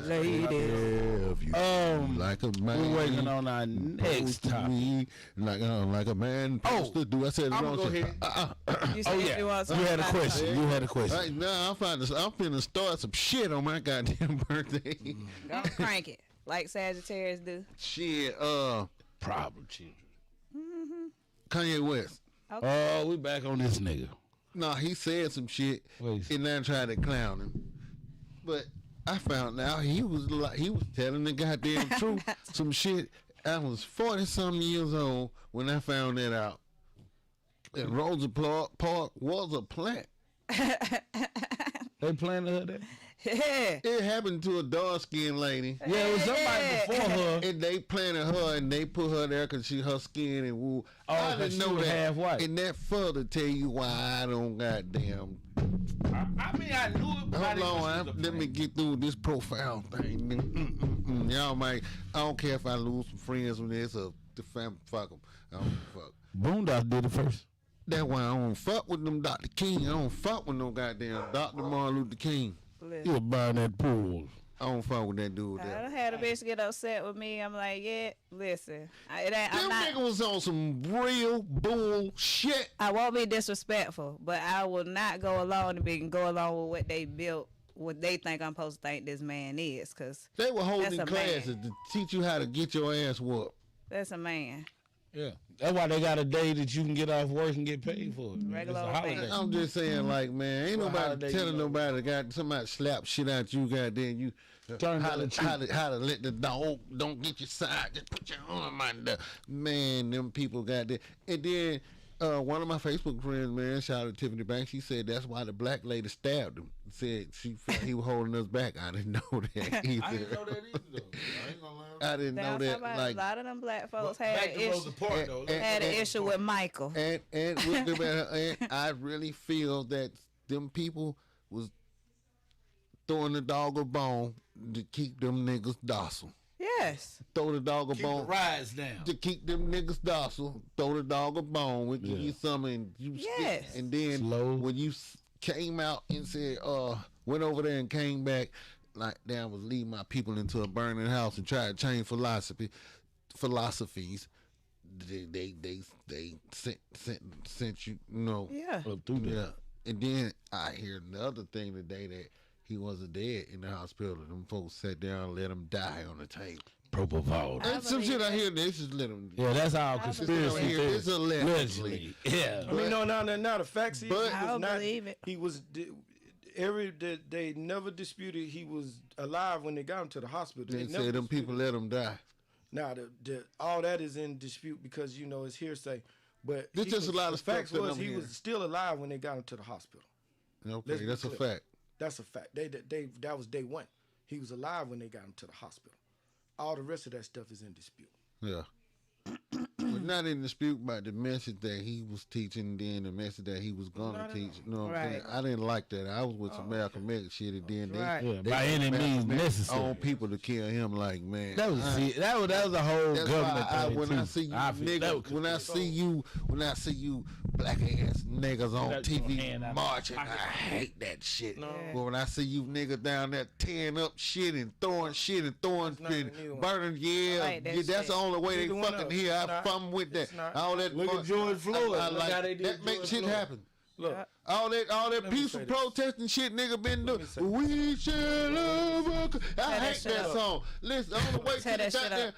Ladies. Like a man. We're working on our next topic. Like a man supposed to do. I said it wrong. Go ahead. You had a question. You had a question. Right now, I'm finna start some shit on my goddamn birthday. Go crank it. Like Sagittarius do. Shit, Problem children. Kanye West. Okay. Oh, we back on this nigga. No, he said some shit and then tried to clown him. But I found out he was telling the goddamn truth. Some shit. I was 40-something years old when I found that out. And Rosa Park was a plant. They planted her there? Yeah. It happened to a dark-skinned lady. Yeah, it was somebody before her. And they planted her and they put her there because her skin and wool. Oh, I didn't know that. Half white. And that further tell you why I don't goddamn. I mean, I knew it. But hold on, let me get through this profound thing. Y'all might. I don't care if I lose some friends when this or the family. Fuck them. I don't fuck. Boondock did it first. That's why I don't fuck with them Dr. King. I don't fuck with no goddamn Dr. Martin Luther King. You'll burn that pool. I don't fuck with that dude. I done had a bitch get upset with me. I'm like, yeah, listen. Them niggas was on some real bullshit. I won't be disrespectful, but I will not go along with what they built, what they think I'm supposed to think this man is. Cause they were holding classes to teach you how to get your ass whooped. That's a man. Yeah, that's why they got a day that you can get off work and get paid for it. Regular holiday. I'm just saying, like, man, ain't nobody telling nobody got somebody slap shit out you, goddamn you. How to let the dog don't get your side, just put your arm out there. Man, them people got that. And then one of my Facebook friends, man, shout out to Tiffany Banks, she said that's why the black lady stabbed him. Said she felt he was holding us back. I didn't know that either. I didn't know that either, though. I ain't gonna lie. I didn't know that. Like, a lot of them black folks had an issue with Michael. And I really feel that them people was throwing the dog a bone to keep them niggas docile. Yes. Throw the dog a bone. Keep the rise down. To keep them niggas docile. Throw the dog a bone. We give you something and you stick. And then when you came out and said, went over there and came back, like damn, was leading my people into a burning house and tried to change philosophies. They sent you know. Yeah. Yeah. And then I hear the other thing today that he wasn't dead in the hospital. Them folks sat down and let him die on the table. Propofol. That's some shit I hear. They just let him. Yeah, that's our conspiracy theory. It's allegedly. Yeah. I mean, now the facts is, I don't believe it. He was. They never disputed he was alive when they got him to the hospital. They said them people let him die. Now all that is in dispute because it's hearsay. But there's just a lot of facts. Was he was still alive when they got him to the hospital. Okay, that's a fact. That's a fact. That was day one. He was alive when they got him to the hospital. All the rest of that stuff is in dispute. Yeah. But not in dispute about the message that he was teaching, then the message that he was gonna teach. You know what I'm saying? I didn't like that. I was with some Malcolm X shit, and then they by any means necessary. On people to kill him, like man. That was a whole government thing. When I see you niggas, when I see you black ass niggas on TV marching, I hate that shit. No. But when I see you niggas down there tearing up shit and throwing shit and burning, that's the only way they fucking here. I'm with that. All that. Look at George Floyd. I like that. Make shit happen. Look, all that peaceful protesting shit nigga been doing. We shall love. I hate that song. Listen,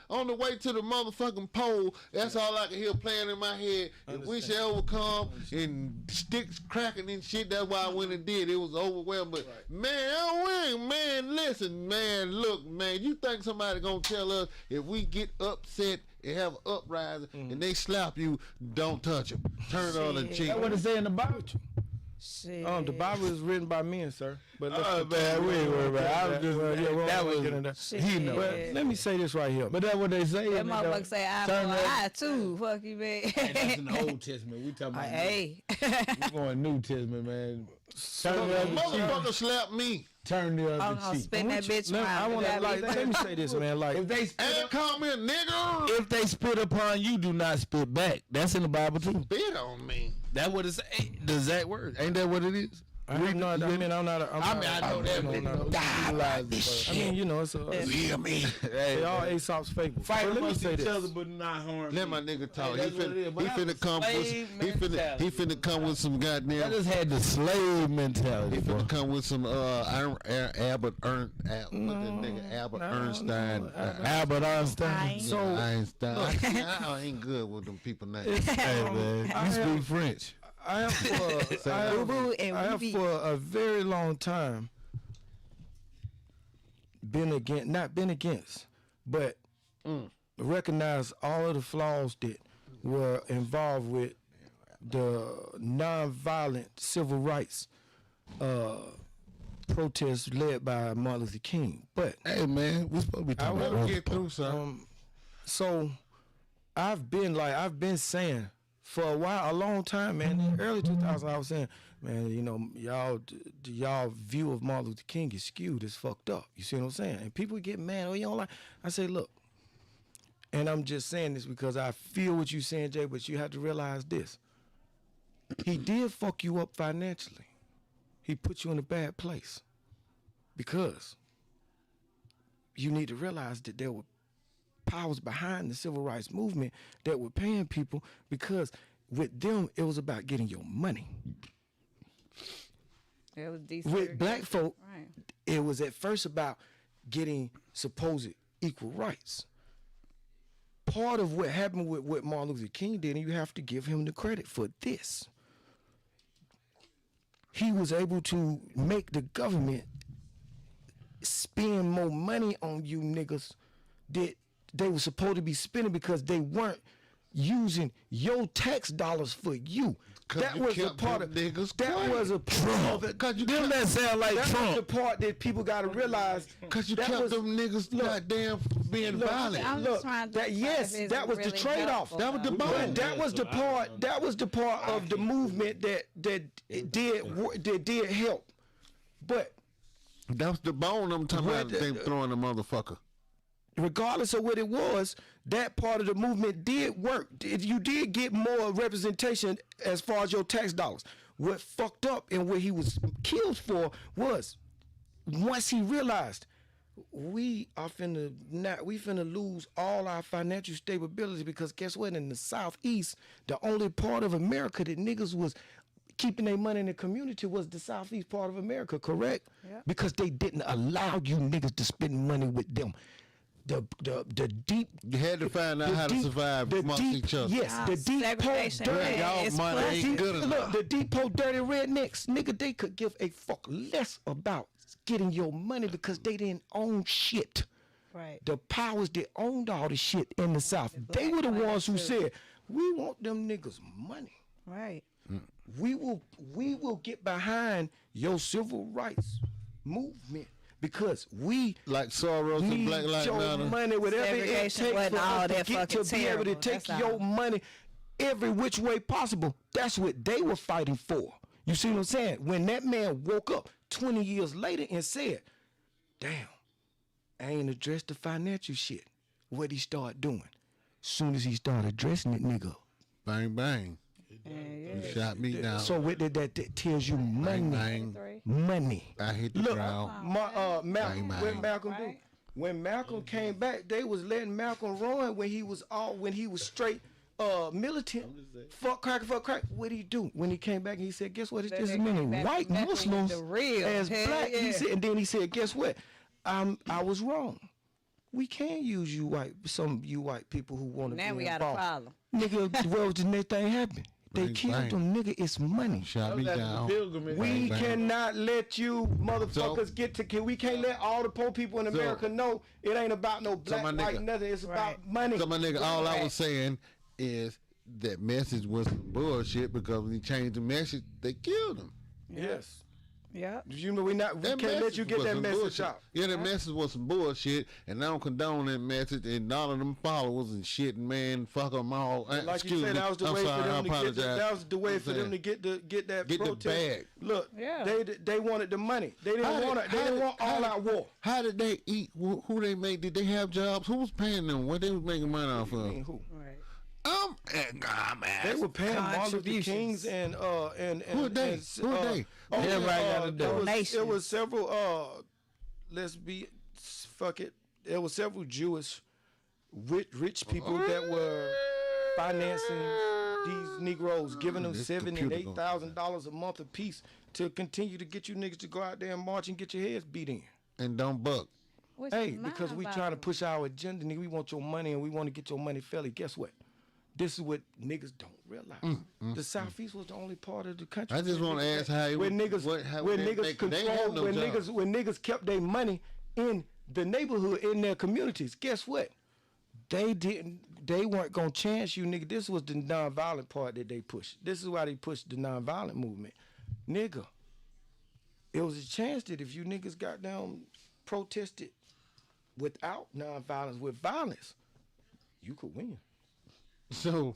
on the way to the motherfucking pole, that's all I can hear playing in my head. If we shall overcome and sticks cracking and shit, that's why I went and did. It was overwhelming. But man, listen, man, look, man, you think somebody gonna tell us if we get upset and have an uprising and they slap you, don't touch them. Turn on the cheek. That's what it say in the Bible. Shit. The Bible is written by men, sir. But man, we ain't worried about it. I was just that was he know. But let me say this right here. But that's what they say. That motherfucker say eye for eye too. Fuck you, man. Hey, that's in the Old Testament. We talking about we going New Testament, man. Motherfucker slap me. Turn the other cheek. Spin that bitch around. Let me say this, man. Like if they call me a nigga. If they spit upon you, do not spit back. That's in the Bible too. Spit on me. That what it say? The exact word. Ain't that what it is? I know that. I know that. I mean, you know, it's they all Aesop's fable. Fight But let me amongst say each this. other, but not harm. Let my nigga talk. Hey, that's what it is. But He finna come with. He finna come with some I goddamn. just had the slave mentality, He bro. finna come with some Albert Einstein. Albert Einstein. So Einstein. I ain't good with them people names. Hey, man, you speak French. I have for a very long time not been against, but recognize all of the flaws that were involved with the nonviolent civil rights protests led by Martin Luther King. But Hey, man, we supposed to be talking about Get through, son. so I've been saying for a while, a long time, man. In the early 2000s, I was saying, man, you know, y'all view of Martin Luther King is skewed, it's fucked up. You see what I'm saying? And people get mad, oh, you don't like. I say, look, and I'm just saying this because I feel what you're saying, Jay, but you have to realize this. He did fuck you up financially. He put you in a bad place because you need to realize that there were powers behind the civil rights movement that were paying people, because with them it was about getting your money. it was With black folk, right. it was at first about getting supposed equal rights. Part of what happened with what Martin Luther King did, and you have to give him the credit for this, he was able to make the government spend more money on you niggas that they were supposed to be spending, because they weren't using your tax dollars for you. That was a part of niggas. that was a part of it. Cause you Them that sound like That was Trump. the part that people got to realize. Cause you that kept was- them niggas goddamn being violent. I'm Look, just trying to that decide if it's that was the really trade-off. helpful, That was the though. bone. That was the part. That was the part of the movement that did help. But That was the bone I'm talking What about. the- They throwing the motherfucker. regardless of what it was, that part of the movement did work. You did get more representation as far as your tax dollars. What fucked up and what he was killed for was, once he realized we finna lose all our financial stability, because guess what? In the Southeast, the only part of America that niggas was keeping their money in the community was the Southeast part of America, correct? Yeah. Because they didn't allow you niggas to spend money with them. The deep. You had to find out how to survive amongst each other. Yes, the deep Segregation, poor, man, dirty. Y'all it's money plenty. ain't good enough. Look, the deep poor, dirty rednecks, nigga, they could give a fuck less about getting your money because they didn't own shit. Right. The powers that owned all the shit in the South, they were the ones who said, we want them niggas money. Right. We will get behind your civil rights movement because we Like Soros and need Black Lives your Matter. money, whatever it takes Segregation for wasn't all us that to get to fucking be able to terrible, take that's your all. money every which way possible. That's what they were fighting for. You see what I'm saying? When that man woke up 20 years later and said, damn, I ain't addressed the financial shit. What he start doing? Soon as he started addressing it, nigga. Bang, bang. You shot me down. So what that tells you money. Bang, bang. Money. I hit the Look, ground. Malcolm, Bang, bang. what Malcolm do? Right. When Malcolm came back, they was letting Malcolm run when he was straight militant. Fuck crack. What'd he do? When he came back, he said, guess what? It's That just as nigga many came back white to mess with Muslims the real. as Hell black. yeah. He said, and then he said, guess what? I was wrong. We can use some of you white people who want to be Now we got a involved. problem. Nigga, what was the next thing happened? They Bang, killed bang. them, nigga. It's money. Shot me down. We Bang, bang. cannot let you motherfuckers get to. We can't let all the poor people in America know it ain't about no black, my white, nigga- nothing. It's Right. about money. So my nigga, all I was saying is that message was some bullshit, because when he changed the message, they killed him. Yes. Yep. You know we can't let message you get was that some message bullshit. out. Yeah, that message was some bullshit, and I don't condone that message. And all of them followers and shit, man, fuck them all. Like Excuse you said, me. that was the I'm way sorry, for I them to get. apologize. That was the way I'm for them saying. to get that Get the protest. bag. Look, Yeah. they wanted the money. They didn't want all out war. How did they eat? Who they make? Did they have jobs? Who was paying them? What they was making money off I mean, of? who? Right. They were paying Martin Luther King's and Who are they? Who are they? Everybody got a donation. It was several. Let's be fuck it. There were several Jewish rich people that were financing these Negroes, giving them $7,000 and $8,000 a month apiece to continue to get you niggas to go out there and march and get your heads beat in. And don't buck. Hey, because we trying to push our agenda, nigga. We want your money and we want to get your money fairly. Guess what? This is what niggas don't realize. The Southeast was the only part of the country. I just want to ask how when niggas kept their money in the neighborhood, in their communities. Guess what? They weren't gonna chance you, nigga. This was the nonviolent part that they pushed. This is why they pushed the nonviolent movement, nigga. It was a chance that if you niggas got down protested without nonviolence, with violence, you could win. So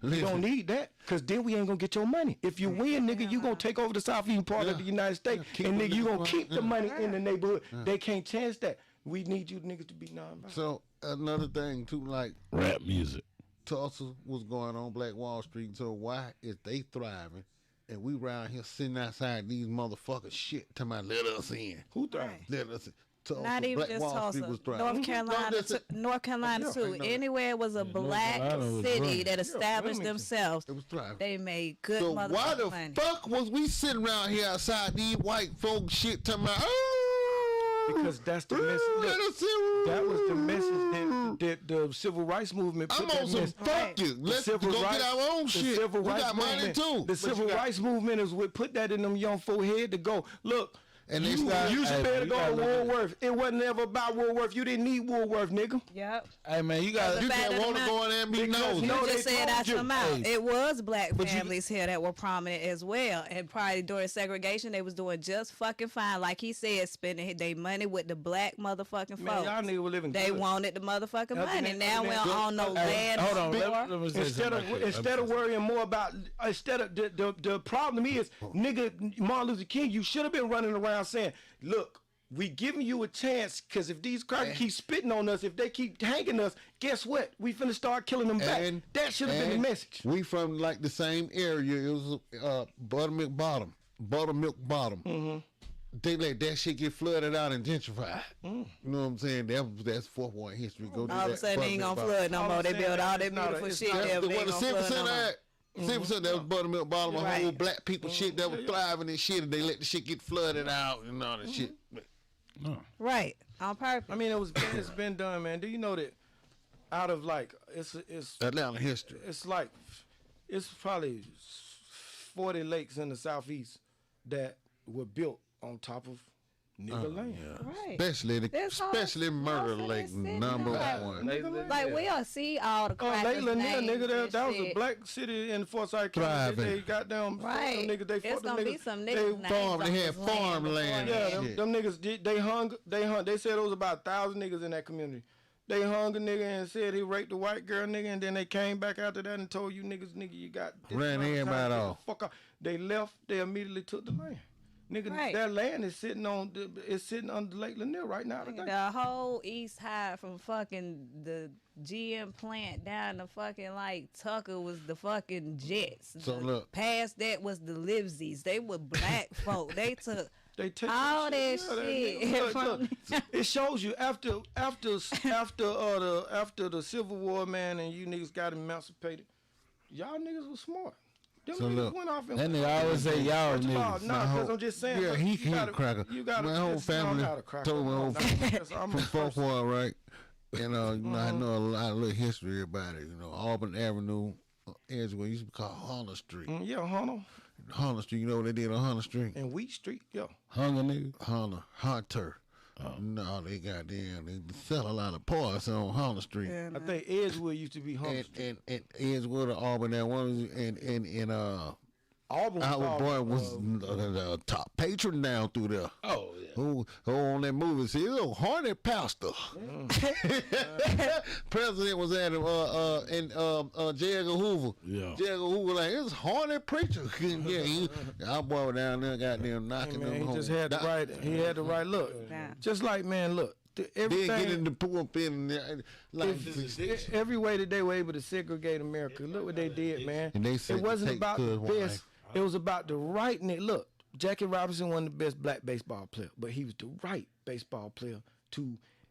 you don't need that, cause then we ain't gonna get your money. If you win, nigga, you gonna take over the southeastern part of the United States, and nigga, you gonna keep the money in the neighborhood. They can't chance that. We need you niggas to be nonviolent. So another thing too, like Rap music. Tulsa was going on, Black Wall Street. So why is they thriving and we around here sitting outside these motherfuckers shit talking about let us in? Who thriving? Let us in. Tulsa, Not even Black just Wall Street was Tulsa, thriving. North Carolina, North Carolina too. Anywhere it was a black city that established themselves, It was thriving. they made good So why motherfucking the money. fuck was we sitting around here outside these white folk shit talking about? Because that's the message. That was the message that the civil rights movement put. I'm on some fuck you. Let's go get our own shit. We got money too. The civil rights movement is what put that in them young folk head to go, look, And you should better go to Woolworth. It wasn't ever about Woolworth. You didn't need Woolworth, nigga. Yep. Hey man, you got You just want to go in there and be nosy. You just they said told out your you. mouth. It was black families here that were prominent as well. And probably during segregation, they was doing just fucking fine. Like he said, spending their money with the black motherfucking Man, folks. y'all niggas were living They good. wanted the motherfucking Other money. than- Now other we than- don't own no land. hold on. store. Let me say Instead something of worrying more about the problem is, nigga, Martin Luther King, you should have been running around saying, look, we giving you a chance, because if these crackers keep spitting on us, if they keep hanging us, guess what? We finna start killing them back. That should have been the message. We from like the same area. It was Buttermilk Bottom. Mm-hmm. They let that shit get flooded out and gentrified. You know what I'm saying? That's Fourth Ward history. Go do All of a that. sudden, they ain't gonna flood no All more. I'm They saying built all is that it's not beautiful it's shit not- there. That's They the ain't what gonna the flood 6% no more. at. 6% that was Buttermilk Bottom, a Right. whole black people shit that was thriving and shit, and they let the shit get flooded out and all that shit. Right. On purpose. I mean, it's been done, man. Do you know that out of like it's Atlanta history. it's probably 40 lakes in the southeast that were built on top of nigga land. Right. Especially Murder Lake, number one. Like we'll see all the crackers Lakeland, yeah, names nigga, and that was a shit. black city in Forsyth County. Thriving. They got down. Right. Them niggas, they It's fucked them gonna be niggas. some They niggas names farm- they on had this land farmland. before Yeah, that. them niggas, they hung. They said it was about 1,000 niggas in that community. They hung a nigga and said he raped a white girl, nigga, and then they came back after that and told you niggas, you got this Ran amount of everybody time, get the off. Fuck off. They left. They immediately took the land. Nigga, Right. that land is sitting on Lake Lanier right now today. The whole east side from fucking the GM plant down to fucking like Tucker was the fucking Jets. So look. Past that was the Livesies. They were black folk. They took They take all that Yeah, shit look, from it shows you after the Civil War, man, and you niggas got emancipated. Y'all niggas was smart. Them So niggas look, went off and That nigga always say y'all First of all, niggas. nah, because I'm just saying. Yeah, look, he you can't gotta- cracker. You got My whole family told my whole I'm from Fourth Ward, right? And I know a lot of little history about it. You know, Auburn Avenue, Edgewood used to be called Hunter Street. Yeah, Hunter Street, you know what they did on Hunter Street? and Wheat Street, yo. Hunger nigga. Hunter. No, they sell a lot of parts on Hunter Street. I think Edgewood used to be Hunter Street. And Edgewood or Auburn, that one, and Auburn our boy was the top patron down through there. Oh yeah. Who on that movie? See, little hornet pastor. President was at him, J. Edgar Hoover. Yeah. J. Edgar Hoover like, it's hornet preacher. Yeah, our boy was down there, goddamn knocking Man, them he home. just had the right. He had the right look. Yeah. Just like, man, look. everything. Then get in the pulpit and like Every way that they were able to segregate America. Look what they did, man. And they said it wasn't about the good best. It was about the right nigga. Look, Jackie Robinson wasn't the best black baseball player, but he was the right baseball player.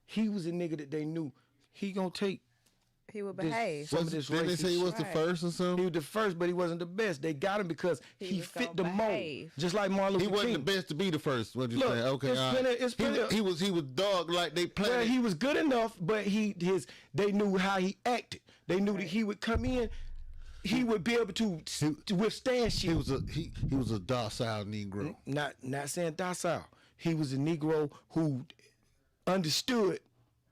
He was a nigga that they knew he gonna take. He would behave. Didn't they say he was the first or something? He was the first, but he wasn't the best. They got him because he fit the behave. mold, just like Martin Luther King. He wasn't the best to be the first. What you Look, say? Okay, it's plenty, he was dog like they played. Well, he was good enough, but they knew how he acted. They knew that he would come in. He would be able to withstand shit. He was a docile Negro. Not saying docile. He was a Negro who understood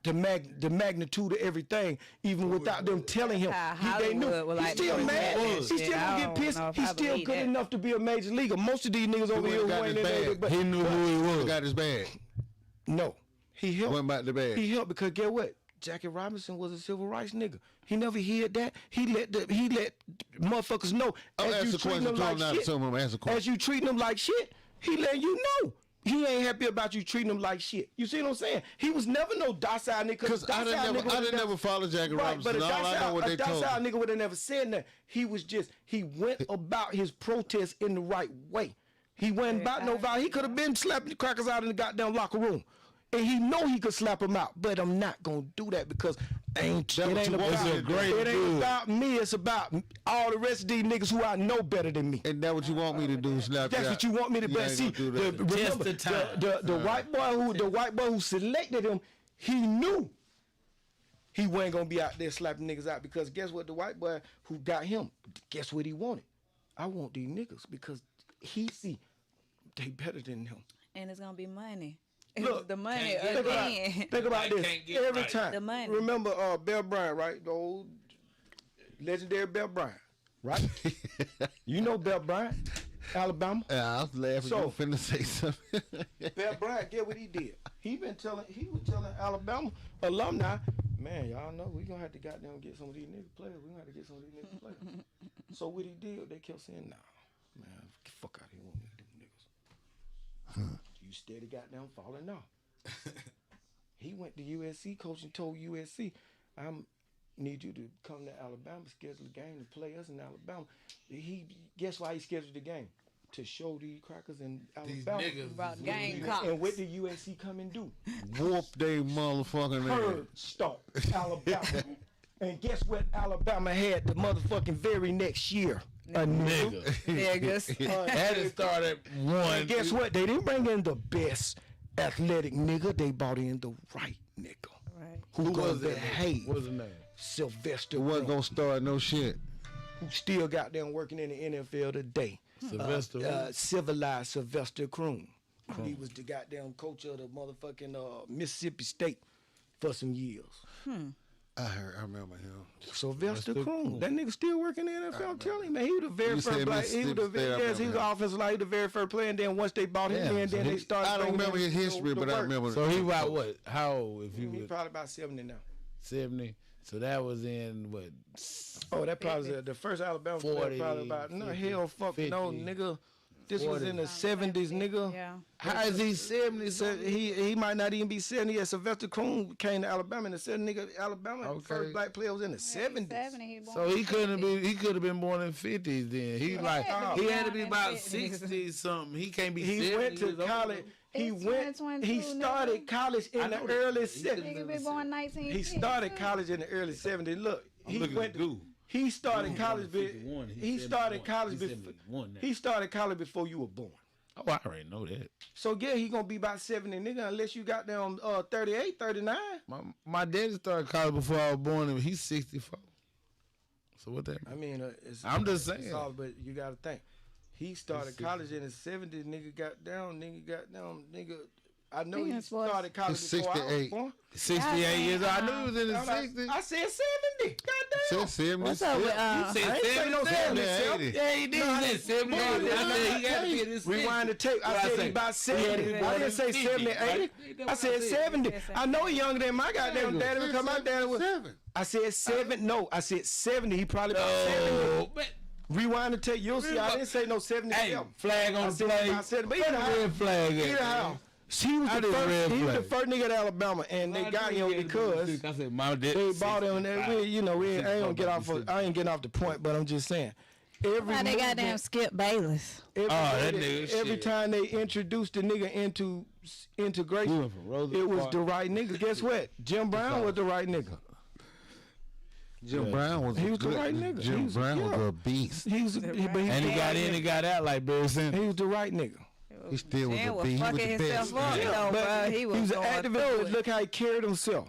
the magnitude of everything, even without them telling him. They knew. He's still mad. He still don't get pissed. He's still good enough to be a major leaguer. Most of these niggas over here who ain't in there, but he knew who he was. Got his bag. No, he helped. Went back to bag. He helped because get what? Jackie Robinson was a civil rights nigga. He never hid that. He let motherfuckers know. As you treating them like shit, as you treating them like shit, he letting you know. He ain't happy about you treating him like shit. You see what I'm saying? He was never no docile nigga. Because I didn't never follow Jackie Robinson. But all I know what they told me. A docile nigga would have never said that. He went about his protest in the right way. He wasn't about no violence. He could have been slapping the crackers out in the goddamn locker room. And he know he could slap him out. But I'm not going to do that because it ain't about me. It's about all the rest of these niggas who I know better than me. And that's what you want me to do, slap you out. That's what you want me to do. See, remember, the white boy who selected him, he knew he wasn't going to be out there slapping niggas out because guess what? The white boy who got him, guess what he wanted? I want these niggas because he see they better than him. And it's going to be money. Look, the money again. Think about this. Every time. The money. Remember Bell Bryant, right? The old legendary Bell Bryant, right? You know Bell Bryant, Alabama. Yeah, I was laughing. So, you finna say something. Bell Bryant, get what he did. He was telling Alabama alumni, man, y'all know we gonna have to goddamn get some of these niggas players. We gonna have to get some of these niggas players. So what he did, they kept saying, nah, man, fuck out of here, we want them niggas. You steady goddamn falling off. He went to USC, coach, and told USC, I need you to come to Alabama, schedule a game to play us in Alabama. Guess why he scheduled the game? To show these crackers in Alabama. These niggas about game cops. And what did USC come and do? Whoop they motherfucking Herd stop Alabama. And guess what Alabama had the motherfucking very next year? A nigga. Niggas. Had to start at one. And guess what? They didn't bring in the best athletic nigga. They brought in the right nigga. Right. Who was that? Hey, What was the name? Sylvester. It wasn't gonna start no shit. Who still got them working in the NFL today. Sylvester. Civilized Sylvester Croom. He was the goddamn coach of the motherfucking Mississippi State for some years. I remember him. Sylvester Croom. That nigga still working in the NFL. I'm telling you, man, he was the very first black. He was the offensive line. He was the very first player. And then once they bought him in, then they started. I don't remember his history, but I remember. So he about what? How old? If He you probably about 70 now. 70. So that was in what? Oh, that probably was the first Alabama player. 40, Probably about 50, hell, fuck 50. no, nigga. This 40. was in the 70s, nigga. Yeah. How is he 70? So he might not even be 70 yet. Sylvester Croom came to Alabama in the 70s. Nigga, Alabama, Okay. first black player was in the 70s. 70, So he couldn't be. He could have been born in 50s. Then he he had to be about 60 something. He can't be. He 70 went to years old. college. He It's went. 2022, He started college in the early Nigga 70s. been born 19. He started college in the early 70s. Look, he looking went. at Google. He started college. 51. He started college He's before. 71 now. He started college before you were born. Oh, I already know that. So yeah, he gonna be about 70, nigga, unless you got them 38, 39. My daddy started college before I was born, and he's 64. So what that? I mean, it's, I'm just saying. it's all, but you gotta think. He started college in the 70s, nigga got down, nigga. I know he started college He's before I was 68. born. 68 years old. I knew he was in his 60s. I said 70. Goddamn. Said 70. What's up with You said I ain't say no 70. 70. Yeah, he did. He said 70. I said he got to be in his 60s. Rewind the tape. I said he about 70. I didn't say 70, 80. I said 70. I know he younger than my goddamn daddy because my daddy was. 7. I said 7. No, I said 70. He probably about 70. Oh, man. Rewind the tape. You'll see. I didn't say no 70. Hey, flag on the said play. about 70. But Put a red flag in Either how. He was the first nigga at Alabama, and they got him because I said, Mom, they bought him. I ain't getting off the point, but I'm just saying. Why they goddamn Skip Bayless? Every time they introduced the nigga into integration, it was the right nigga. Guess what? Jim Brown was the right nigga. Jim Brown was the right nigga. Jim Brown was a beast. He got in and got out like Barry Sanders. He was the right nigga. He still was a beast. He was the best. He was an activist. Look how he carried himself.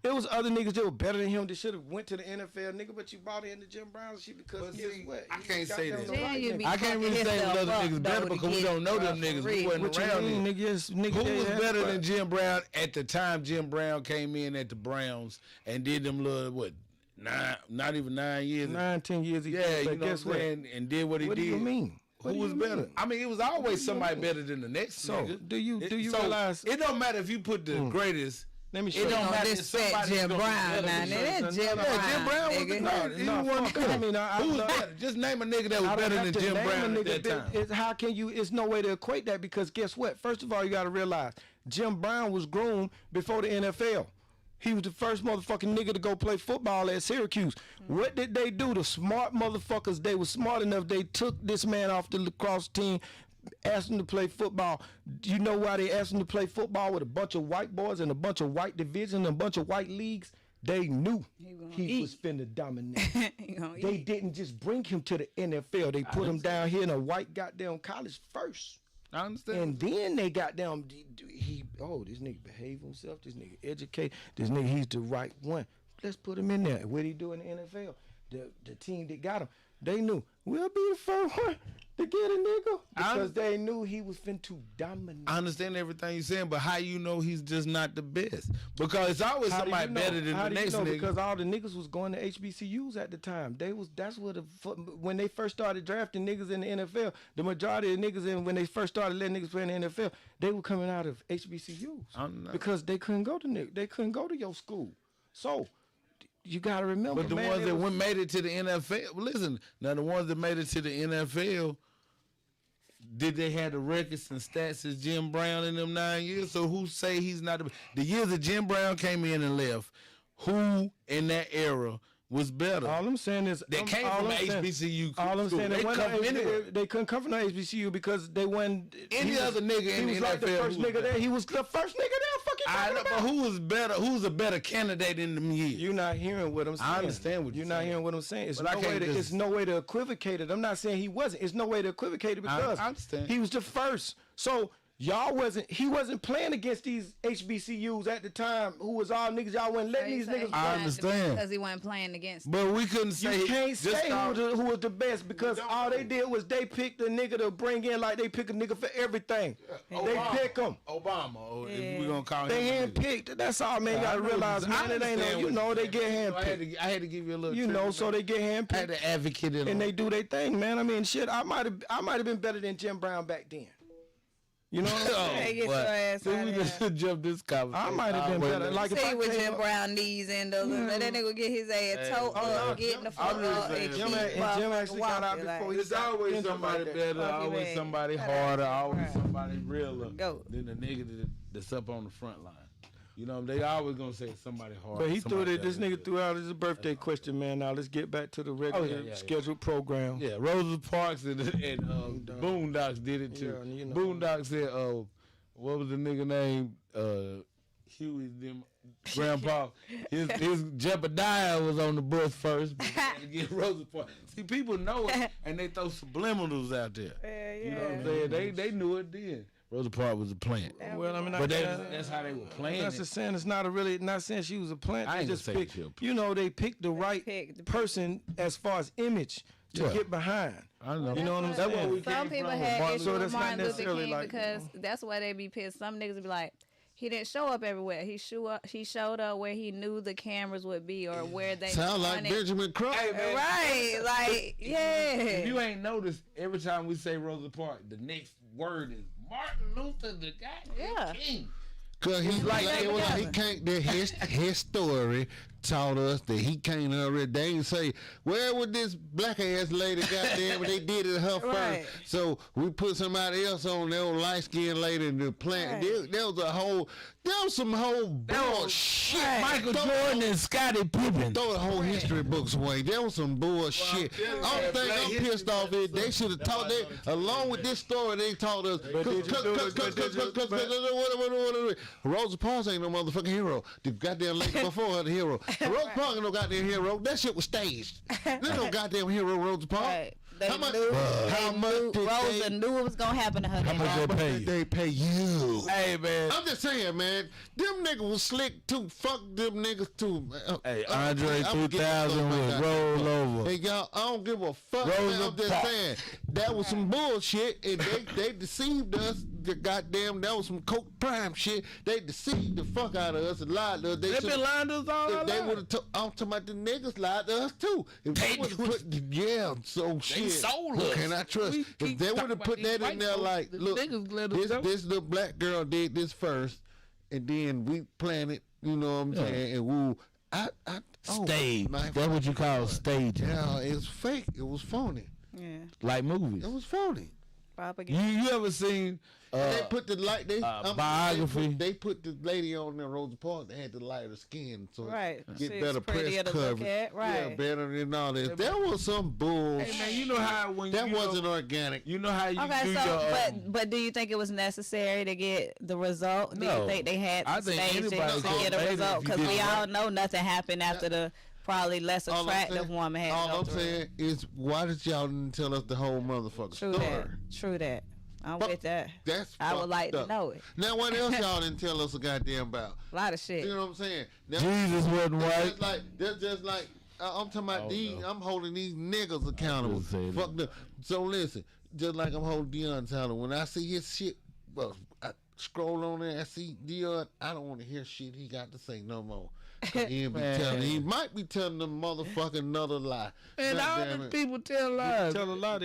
There was other niggas that were better than him that should have went to the NFL, nigga, but you brought in the Jim Brown shit because guess what? I can't say that. I can't really say the other niggas better because we don't know them niggas. We wasn't around them. Who was better than Jim Brown at the time Jim Brown came in at the Browns and did them little, not even 9 years. 10 years. Yeah, you know what I'm saying? And did what he did. What do you mean? Who was better? I mean, it was always somebody better than the next nigga. Do you realize? It don't matter if you put the greatest. Let me show you. It don't matter if somebody Jim Brown now. Jim Brown was who was better? Just name a nigga that was better than Jim Brown at that time. How can you? It's no way to equate that because guess what? First of all, you got to realize Jim Brown was groomed before the NFL. He was the first motherfucking nigga to go play football at Syracuse. What did they do? The smart motherfuckers, they were smart enough. They took this man off the lacrosse team, asked him to play football. You know why they asked him to play football with a bunch of white boys and a bunch of white divisions and a bunch of white leagues? They knew he was finna dominate. They didn't just bring him to the NFL. They put him down here in a white goddamn college first. I understand. And then they got down, this nigga behave himself, this nigga educate, this nigga, he's the right one. Let's put him in there. What'd he do in the NFL? The team that got him, they knew, we'll be the first one to get a nigga. Because they knew he was finna dominate. I understand everything you're saying, but how you know he's just not the best? Because it's always somebody better than the next nigga. Because all the niggas was going to HBCUs at the time. That's what when they first started drafting niggas in the NFL, the majority of niggas when they first started letting niggas play in the NFL, they were coming out of HBCUs. Because they couldn't go to your school. So you gotta remember. But the ones that made it to the NFL, listen, now the ones that made it to the NFL, did they have the records and stats as Jim Brown in them 9 years? So who say he's not the years that Jim Brown came in and left, who in that era was better? All I'm saying is they came from HBCU. All I'm saying they couldn't come from the HBCU because they wasn't any other nigga in the NFL. He was like the first nigga there. He was the first nigga there. But who was better? Who's a better candidate in them years? You're not hearing what I'm saying. I understand what you're not hearing what I'm saying. It's no way to equivocate it. I'm not saying he wasn't. It's no way to equivocate it because I understand. He was the first. So he wasn't playing against these HBCUs at the time who was all niggas. Y'all wasn't letting these niggas. I understand. Because he wasn't playing against them. But we couldn't say. You can't say who was the best because all they did was they picked a nigga to bring in like they pick a nigga for everything. They pick him. Obama, if we gonna call him. They handpicked. That's all, man. You gotta realize, man, it ain't no, they get handpicked. I had to give you a little. So they get handpicked. I had to advocate it. And they do their thing, man. I mean, shit, I might have been better than Jim Brown back then. You know what I'm saying? Get your ass out we just jump this conversation. I might have been better. Like if see with Jim Brown knees and those, that nigga get his ass toe up, getting the fuck up, and Jim actually got out before. There's always somebody better, always somebody harder, always somebody realer than the nigga that's up on the front line. You know, they always gonna say somebody hard. But he this nigga threw out his birthday question, man. Now let's get back to the regular scheduled program. Yeah, Rosa Parks and Boondocks did it too. Yeah, Boondocks said, what was the nigga name? Huey's grandpa. His Jebediah was on the bus first. But to get Rosa Parks. See, people know it and they throw subliminals out there. You know what I'm saying? They knew it then. Rosa Parks was a plant. Well, I mean, but that's how they were playing. That's just saying it's not saying she was a plant. I ain't just picked, they picked the right person as far as image to get behind. I know. You know what I'm saying? Some people had issue with Martin Luther King because that's why they be pissed. Some niggas be like, he didn't show up everywhere. He showed up where he knew the cameras would be or where they sound like Benjamin Crump. Hey, right? Like, yeah. If you ain't noticed, every time we say Rosa Parks, the next word is Martin Luther, the goddamn king. Cause he can't his story taught us that he can't already. They ain't say, where would this black ass lady goddamn when they did it her Right. first? So we put somebody else on that old light skinned lady in the plant. Right. There was some whole bullshit. Right. Michael Jordan and Scottie Pippen. Throw the whole history books away. There was some bullshit. Only thing I'm pissed off is they should have taught that along with this story they taught us. Rosa Parks ain't no motherfucking hero. The goddamn lady before her the hero. Rosa Parks ain't no goddamn hero. That shit was staged. There's no goddamn hero Rosa Parks. Right. They How much? knew, How they much knew did Rosa they- knew it was gonna happen to her. How that much night. they pay Did you? they pay you? Hey, man. I'm just saying, man. Them niggas was slick too. Fuck them niggas too. Hey, Andre 3000 was roll over. Hey, y'all, I don't give a fuck. Man. Rosa I'm just Parks. saying that was some bullshit, and they deceived us. The goddamn, that was some coke prime shit. They deceived the fuck out of us and lied to us. They been lying to us all our If they lives. would have, I'm talking about the niggas lied to us too. If they would have put, yeah, so shit. sold Who us. can I trust? We If keep they would talking have put about that these in there, white like, folks, look, the niggas let us know. this little black girl did this first, and then we planted. You know what I'm saying? And woo, Stage. my- That's what you call staging. Yeah, it's fake. It was phony. Yeah, Like movies. It was phony. propaganda. You ever seen They put the light. biography? They put the lady on there, Rosa Parks. They had to light her skin, so Right. get She's better prettier press to look coverage. at, right. Yeah, better than all this. That was some bullshit. Hey, man, you know how when That you wasn't know, organic. you know how you Okay, do so your but do you think it was necessary to get the result? Do No. you think they had I to think stage it anybody to could get a have made it result? if you Because did we it all right. know nothing happened after the probably less All I'm attractive saying- woman had All to go I'm through. saying is, why did y'all didn't tell us the whole motherfucking True story? that. True that. I'm Fuck, with that. That's I would fucked like to up. know it. Now, what else y'all didn't tell us a goddamn about? A lot of shit. You know what I'm saying? Now, Jesus wasn't that's white. that's just like I'm talking about Oh, these. no. I'm holding these niggas accountable. was saying Fuck them. So listen, just like I'm holding Deion accountable. When I see his shit, well, I scroll on there. I see Deion. I don't want to hear shit he got to say no more. He might be telling them motherfucking another lie. And God all damn the it. people tell lies. Tell a lot.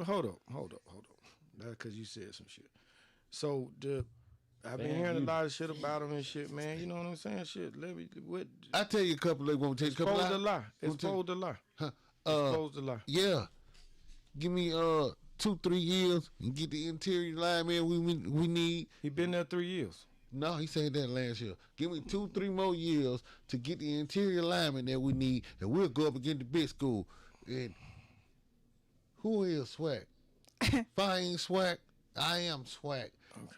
Hold up. That's because you said some shit. So I've been hearing a lot of shit about him and shit, man. You know what I'm saying? Shit. Let me. What? I tell you a couple of want to take a couple Expose the lie. Wanna take- Expose the lie. Huh, Expose the lie. yeah. Give me 2-3 years and get the interior lineman we need. He been there 3 years. No, he said that last year. Give me 2-3 more years to get the interior lineman that we need, and we'll go up against the big school. And who is swag? If I ain't swag, I am swag.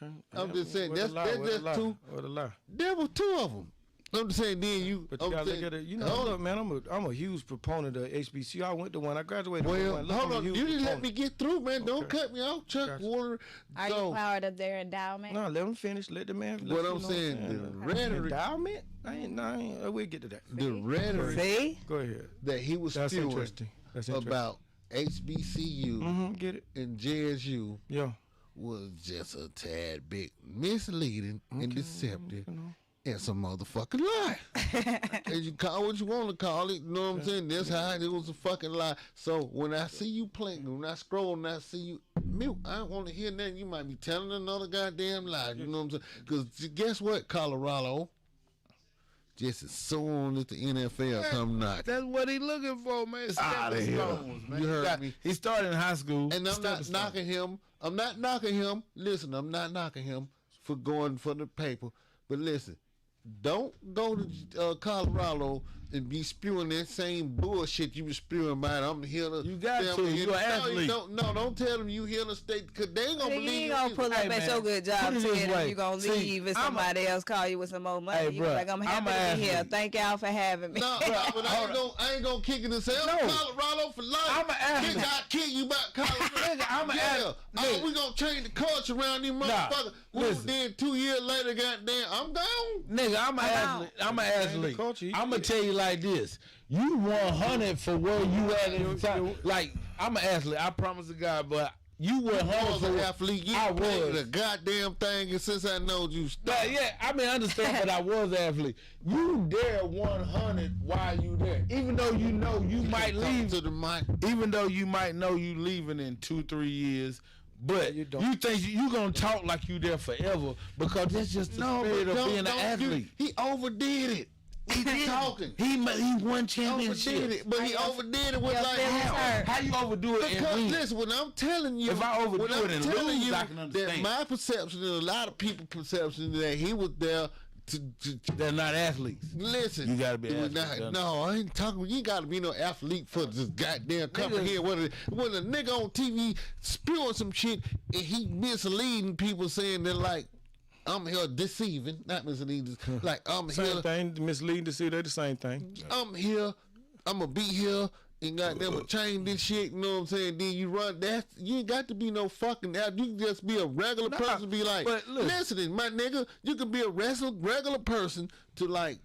Okay. I'm just saying, What the that's lie? What the just lie? two. What a lie. There were 2 of them. I'm just saying, then you. But you I'm gotta saying- look at it. You know, Hold look, man, I'm a huge proponent of HBCU. I went to one. I graduated from Well, one. Look, hold I'm a on. huge You didn't let proponent. me get through, man. Don't Okay. cut me off, Chuck Gotcha. Water. Are you part of their endowment? No, let him finish. Let the man. What I'm saying, the rhetoric, Endowment? I ain't. We'll get to that. the rhetoric See? Go ahead. that he was That's spewing interesting. That's interesting. about HBCU Get it? and JSU Yeah. was just a tad bit misleading and deceptive and some motherfucking lie. And you call what you want to call it, you know what I'm saying? That's how it was a fucking lie. So when I see you playing, when I scroll and I see you mute, I don't want to hear nothing. You might be telling another goddamn lie, you know what I'm saying? Because guess what, Colorado? Just as soon as the NFL come knocking. That's what he looking for, man. Outta Stepping here. stones, man. You heard me. He started in high school. And I'm not Stepping knocking him. I'm not knocking him. Listen, I'm not knocking him for going for the paper. But listen, don't go to Colorado and be spewing that same bullshit you was spewing about. I'm here to. You got tell to. me- You an athlete. Don't tell them you here to stay because they ain't gonna You believe ain't you. gonna pull up Hey, at man, your good job put it this saying way. you gonna See, leave and I'm a- somebody else call you with some more money. Hey, you bruh, like, I'm I'm happy a to be here. athlete. Thank y'all for having me. No, but I ain't gonna kick it and say, No. Colorado for life. I'm a athlete. Nigga, I kick you about Colorado. Nigga, I'm a athlete. Oh, we gonna change the culture around these motherfuckers. listen. Then 2 years later, goddamn, I'm gone. Nigga, I'm an athlete. I'm an athlete. culture, I'm gonna tell you like this. You 100 for where you at the time. Like, I'm an athlete. I promise to God, but you 100 I was for an where athlete. You I played was. the goddamn thing, and since I know you, stop. Yeah, I mean, I understand, but I was an athlete. You there 100 while you there. Even though you know you might Talk leave. to the mic. Even though you might know you leaving in 2-3 years, but you you, don't. think you gonna talk like you there forever because that's just the spirit of being an athlete. He overdid it. He did talking. He won championship. Overdid it, but he overdid it with like how you overdo it because and win? listen, when I'm telling you, If I overdo it and lose, I can that understand. my perception and a lot of people's perception that he was there to They're not athletes. listen. You gotta be an athlete. No, I ain't talking. You gotta be no athlete for this goddamn comprehend. When a nigga on TV spewing some shit and he misleading people, saying they're like, I'm here deceiving, not misleading. Like I'm Same here. thing, misleading to see they the same thing. I'm here. I'm gonna be here. And goddamn change this shit, you know what I'm saying? Then you run that. You ain't got to be no fucking out. You can just be a regular person. Be like, but look, listen, my nigga, you can be a regular person to like,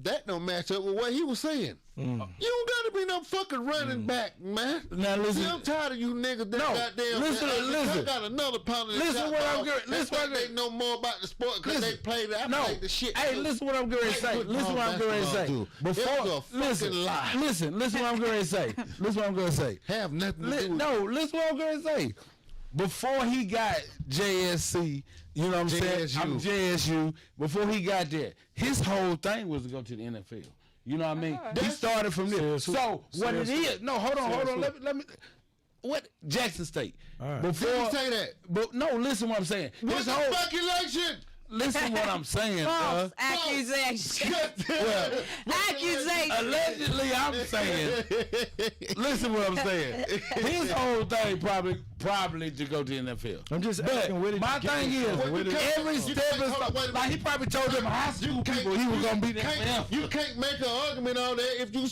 that don't match up with what he was saying. You don't gotta be no fucking running back, man. Now listen, See, I'm tired of you niggas that goddamn. Listen. I got another pound of Listen what I'm getting. Listen what they know more about the sport because they played it. I played the shit. Hey, listen what I'm going to say. Listen what I'm going to say. Before, listen what I'm going to say. Listen what I'm going to say. Have nothing to do with No, listen what I'm going to say. Before he got JSC, you know what I'm saying? I'm JSU. Before he got there, his whole thing was to go to the NFL. You know what I mean? He started from there. So what it is? No, hold on. Let me. What Jackson State? Right. Before did you say that? But no, listen what I'm saying. What's the speculation? Listen what I'm saying. False accusation. Well, Accusation. allegedly, I'm saying. Listen what I'm saying. His whole thing probably to go to the NFL. I'm just asking, where did my you get thing this is, from? every step is like he probably told them high school people he was gonna be there forever. You can't make an argument on that if you.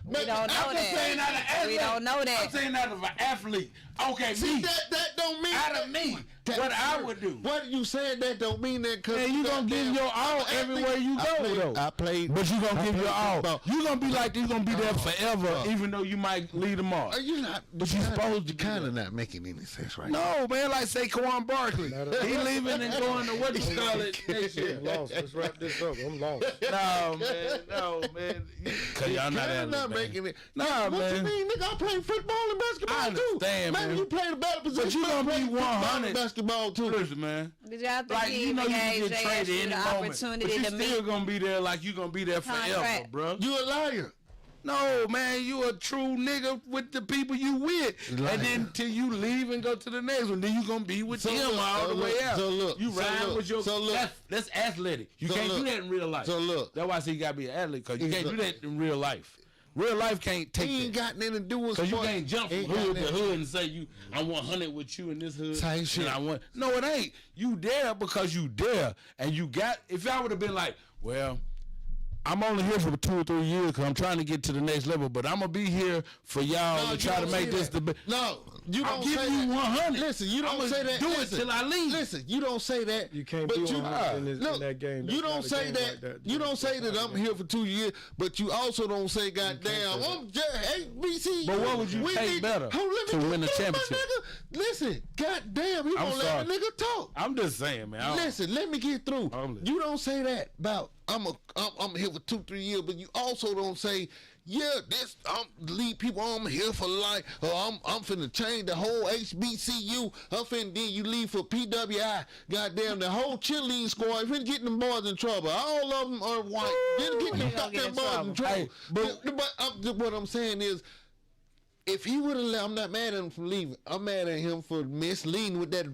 We don't know that. We don't know that. I'm saying out of an athlete. Okay, see, me. that don't mean out of me. What I would do. What you saying that don't mean that because you gonna give your all everywhere you go though. I played, but you gonna give your all. You gonna be like you gonna be there forever, even though you might lead them off. You not, but you supposed to kind of not making any sense right now. No, man, like Saquon Barkley, he leaving and going to what you call it next year. I'm lost. Let's wrap this up. I'm lost. No, man. Cause y'all not making it. Nah, what man. You mean, nigga? I play football and basketball I understand, too. Man, you play the better position. But you gonna be 100 basketball too. Listen, man. Did y'all think like you know you can get traded any moment, but you still gonna be there like you gonna be there forever, bro. You a liar. No, man, you a true nigga with the people you with, and then till you leave and go to the next one, then you gonna be with them all the way out. So look, you ride with your. That's athletic. You can't do that in real life. So look, that's why I say you gotta be an athlete because you can't do that in real life. Real life can't take ain't got nothing to do with because you can't jump from hood to hood and say I want 100 with you in this hood. Same shit. And I want no, it ain't. You there because you there, and you got. If I would have been like, well, I'm only here for 2 or 3 years because I'm trying to get to the next level, but I'm gonna be here for y'all to try to make this the best. No, you don't say that. You 100. Listen, you don't say that. Do it till I leave. Listen, you don't say that. You can't be 100 in that game. You don't say that. You don't say that I'm here for 2 years, but you also don't say, goddamn, I'm just HBCU. But what would you take better to win the championship? Listen, goddamn, you gonna let a nigga talk. I'm just saying, man. Listen, let me get through. You don't say that about I'm here for 2-3 years, but you also don't say, yeah, I'm lead people. I'm here for life. Or I'm finna change the whole HBCU. I'm finna then you leave for PWI. Goddamn, the whole cheerleading squad. You finna get them boys in trouble. All of them are white. Then get them goddamn boys in trouble. Hey, but what I'm saying is, if he would have left, I'm not mad at him for leaving. I'm mad at him for misleading with that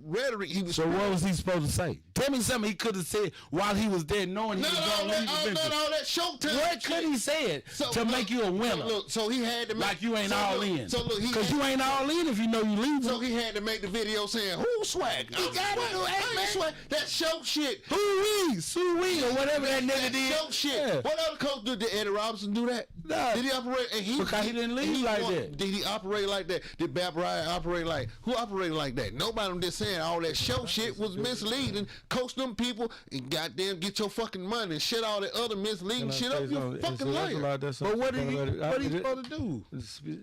rhetoric he was. So what was he supposed to say? Tell me something he could have said while he was there, knowing he was going to leave. All that showtime. What could he say to make you a winner? So he had to make, like you ain't all in. So look, because you ain't all in if you know you leaving. So he had to make the video saying, "Who swag? He got it. Swag. That show shit. Sue-wee, or whatever that nigga did. Show shit. Yeah. What other coach did Eddie Robinson do that? Nah. Did he operate? And because he didn't leave like that. Did he operate like that? Did Bab Ryan operate like? Who operated like that? Nobody. I'm just saying all that show shit was misleading. Coach them people and goddamn get your fucking money and shit all that other misleading shit up. You fucking liar. But what did he supposed to do?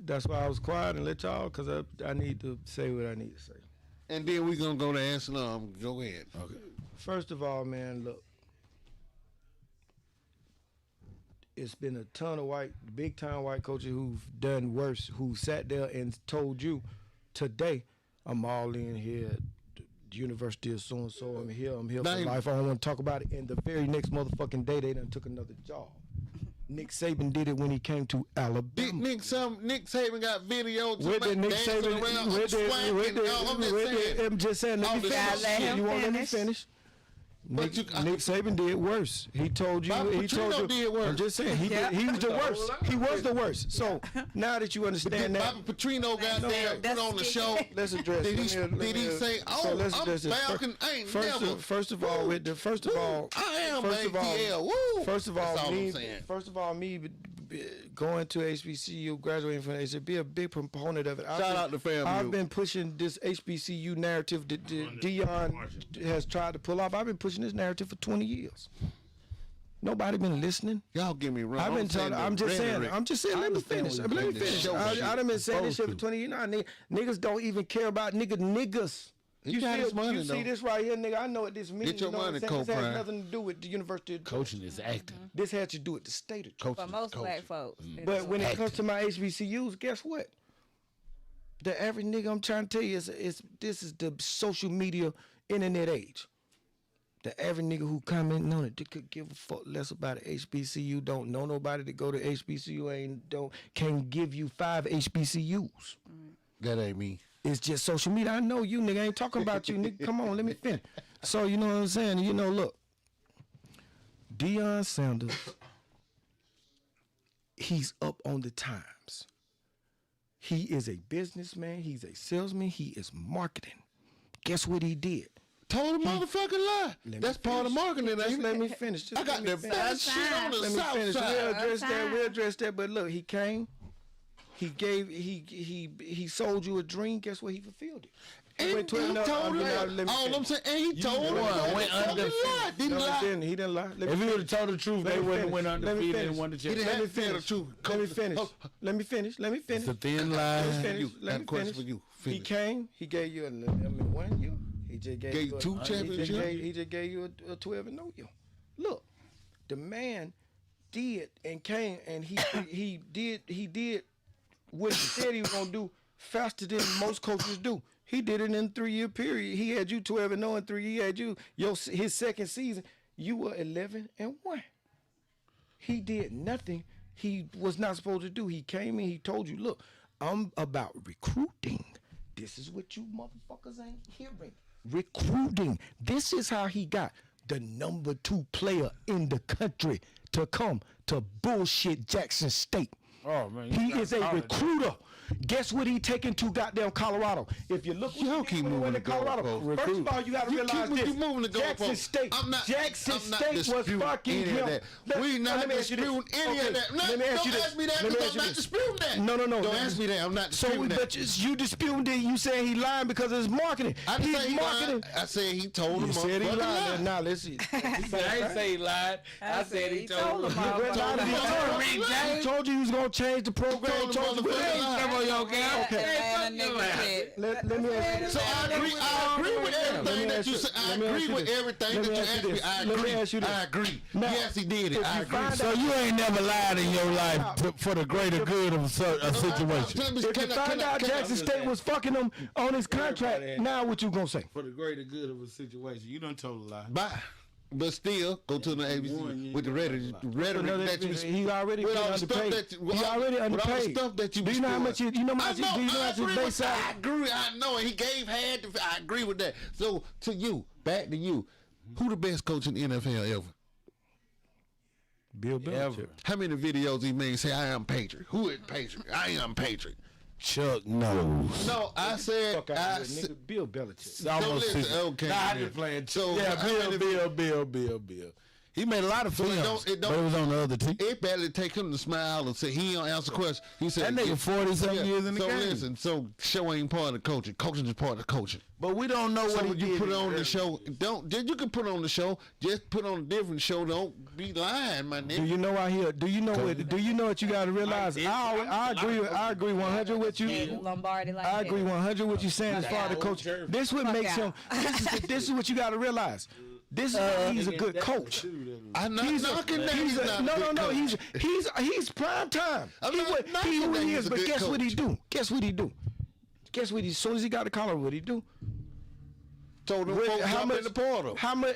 That's why I was quiet and let y'all, because I need to say what I need to say. And then we gonna go to answer. Go ahead. Okay. First of all, man, look. It's been a ton of big time white coaches who've done worse, who sat there and told you, today, I'm all in here. the University of so and so. I'm here for life. I don't want to talk about it. And the very next motherfucking day, they done took another job. Nick Saban did it when he came to Alabama. Nick Saban got videos with the Nick Saban around. I'm just saying, let me finish. You won't let me finish. Nick Saban did worse. He told you. He told you. Did worse. I'm just saying he was the worst. He was the worst. So now that you understand that, Bobby Petrino got there, put on the show. Let's address. Did he say, "Oh, I'm Falcon"? I ain't never. First of all, I am ATL. Woo. First of all, me going to HBCU, graduating from HBCU, be a big proponent of it. Shout out to family. I've been pushing this HBCU narrative that Deion has tried to pull off. I've been pushing this narrative for 20 years. Nobody been listening. Y'all give me wrong. I've been telling. I'm just saying. Let me finish. I done been saying this shit for 20 years. Niggas don't even care about niggas. You see this right here, nigga. I know what this means. Get your money, This has nothing to do with the University of Coaching is acting. This had to do with the state of For most black folks. But when it comes to my HBCUs, guess what? The average nigga, I'm trying to tell you, this is the social media internet age. The average nigga who commenting on it, they could give a fuck less about an HBCU, don't know nobody to go to HBCU, can't give you 5 HBCUs. That ain't me. It's just social media. I know you, nigga. I ain't talking about you, nigga. Come on, let me finish. So, you know what I'm saying? You know, look. Deion Sanders, he's up on the times. He is a businessman. He's a salesman. He is marketing. Guess what he did? Told a motherfucking lie. That's part of marketing. Just let me finish. I got the best shit on the south side. We'll address that. But look, he came. He sold you a dream. Guess what? He fulfilled it. And he told him. All I'm saying, and he told him. Went undefeated. Didn't lie. He didn't lie. If he would have told the truth, they wouldn't have went undefeated and won the championship. Let me finish. It's a thin line. Let me finish. He came. He gave you 1 year. He just gave you 2 championships. He just gave you a 12-0 year. Look, the man did and came and he did what he said he was gonna do faster than most coaches do. He did it in a 3-year period. He had you 12-0 in 3 years. He had you his second season. You were 11-1. He did nothing he was not supposed to do. He came in. He told you, look, I'm about recruiting. This is what you motherfuckers ain't hearing. Recruiting. This is how he got the number 2 player in the country to come to bullshit Jackson State. Oh man, he is a recruiter. Guess what he taking to goddamn Colorado? If you look, y'all keep moving to Colorado. First of all, you got to realize this. Jackson State. Jackson State was fucking him. We not disputing any of that. Let me ask you this. Don't ask me that because I'm not disputing that. No. Don't ask me that. I'm not disputing that. But you disputing it. You saying he lying because of his marketing. He's marketing. I said he told him. You said he lied. Now let's see. I ain't say he lied. I said he told him. He told you he was gonna change the program. He told you. Let me ask you. So I agree with everything that you said. I agree with everything that you asked me. I agree. Yes, he did it. I agree. So you ain't never lied in your life for the greater good of a situation. If you find out Jackson State was fucking him on his contract, now what you gonna say? For the greater good of a situation, you done told a lie. Bye. But still, go to the ABC with the rhetoric that you. He already underpaid. He already underpaid. Stuff that you. Do you know how much? Do you know how much? Do you know how much base salary? I agree. I know, and he gave half. I agree with that. So to you, back to you. Who the best coach in the NFL ever? Bill Belichick. How many videos he made say I am Patriot? Who is Patriot? I am Patriot. Chuck knows. No, I said nigga, Bill Belichick. So listen, okay. Nah, I just playing. So yeah, Bill. He made a lot of films, but it was on the other team. It barely take him to smile and say he don't answer questions. He said that nigga 40-something years in the game. So listen, so show ain't part of the coaching. Coaching is part of the coaching. But we don't know what he you put on the show. You can put on the show. Just put on a different show. Don't be lying, my nigga. Do you know why here? Do you know what you got to realize? I agree 100 with you. Lombardi like I agree 100 with you saying as far as the coach. This what makes him. This is what you got to realize. This is why he's a good coach. I'm not knocking that. No. He's prime time. He who he is, but guess what he do? As soon as he got to Colorado, what he do? Told them folks jump in the portal. How much?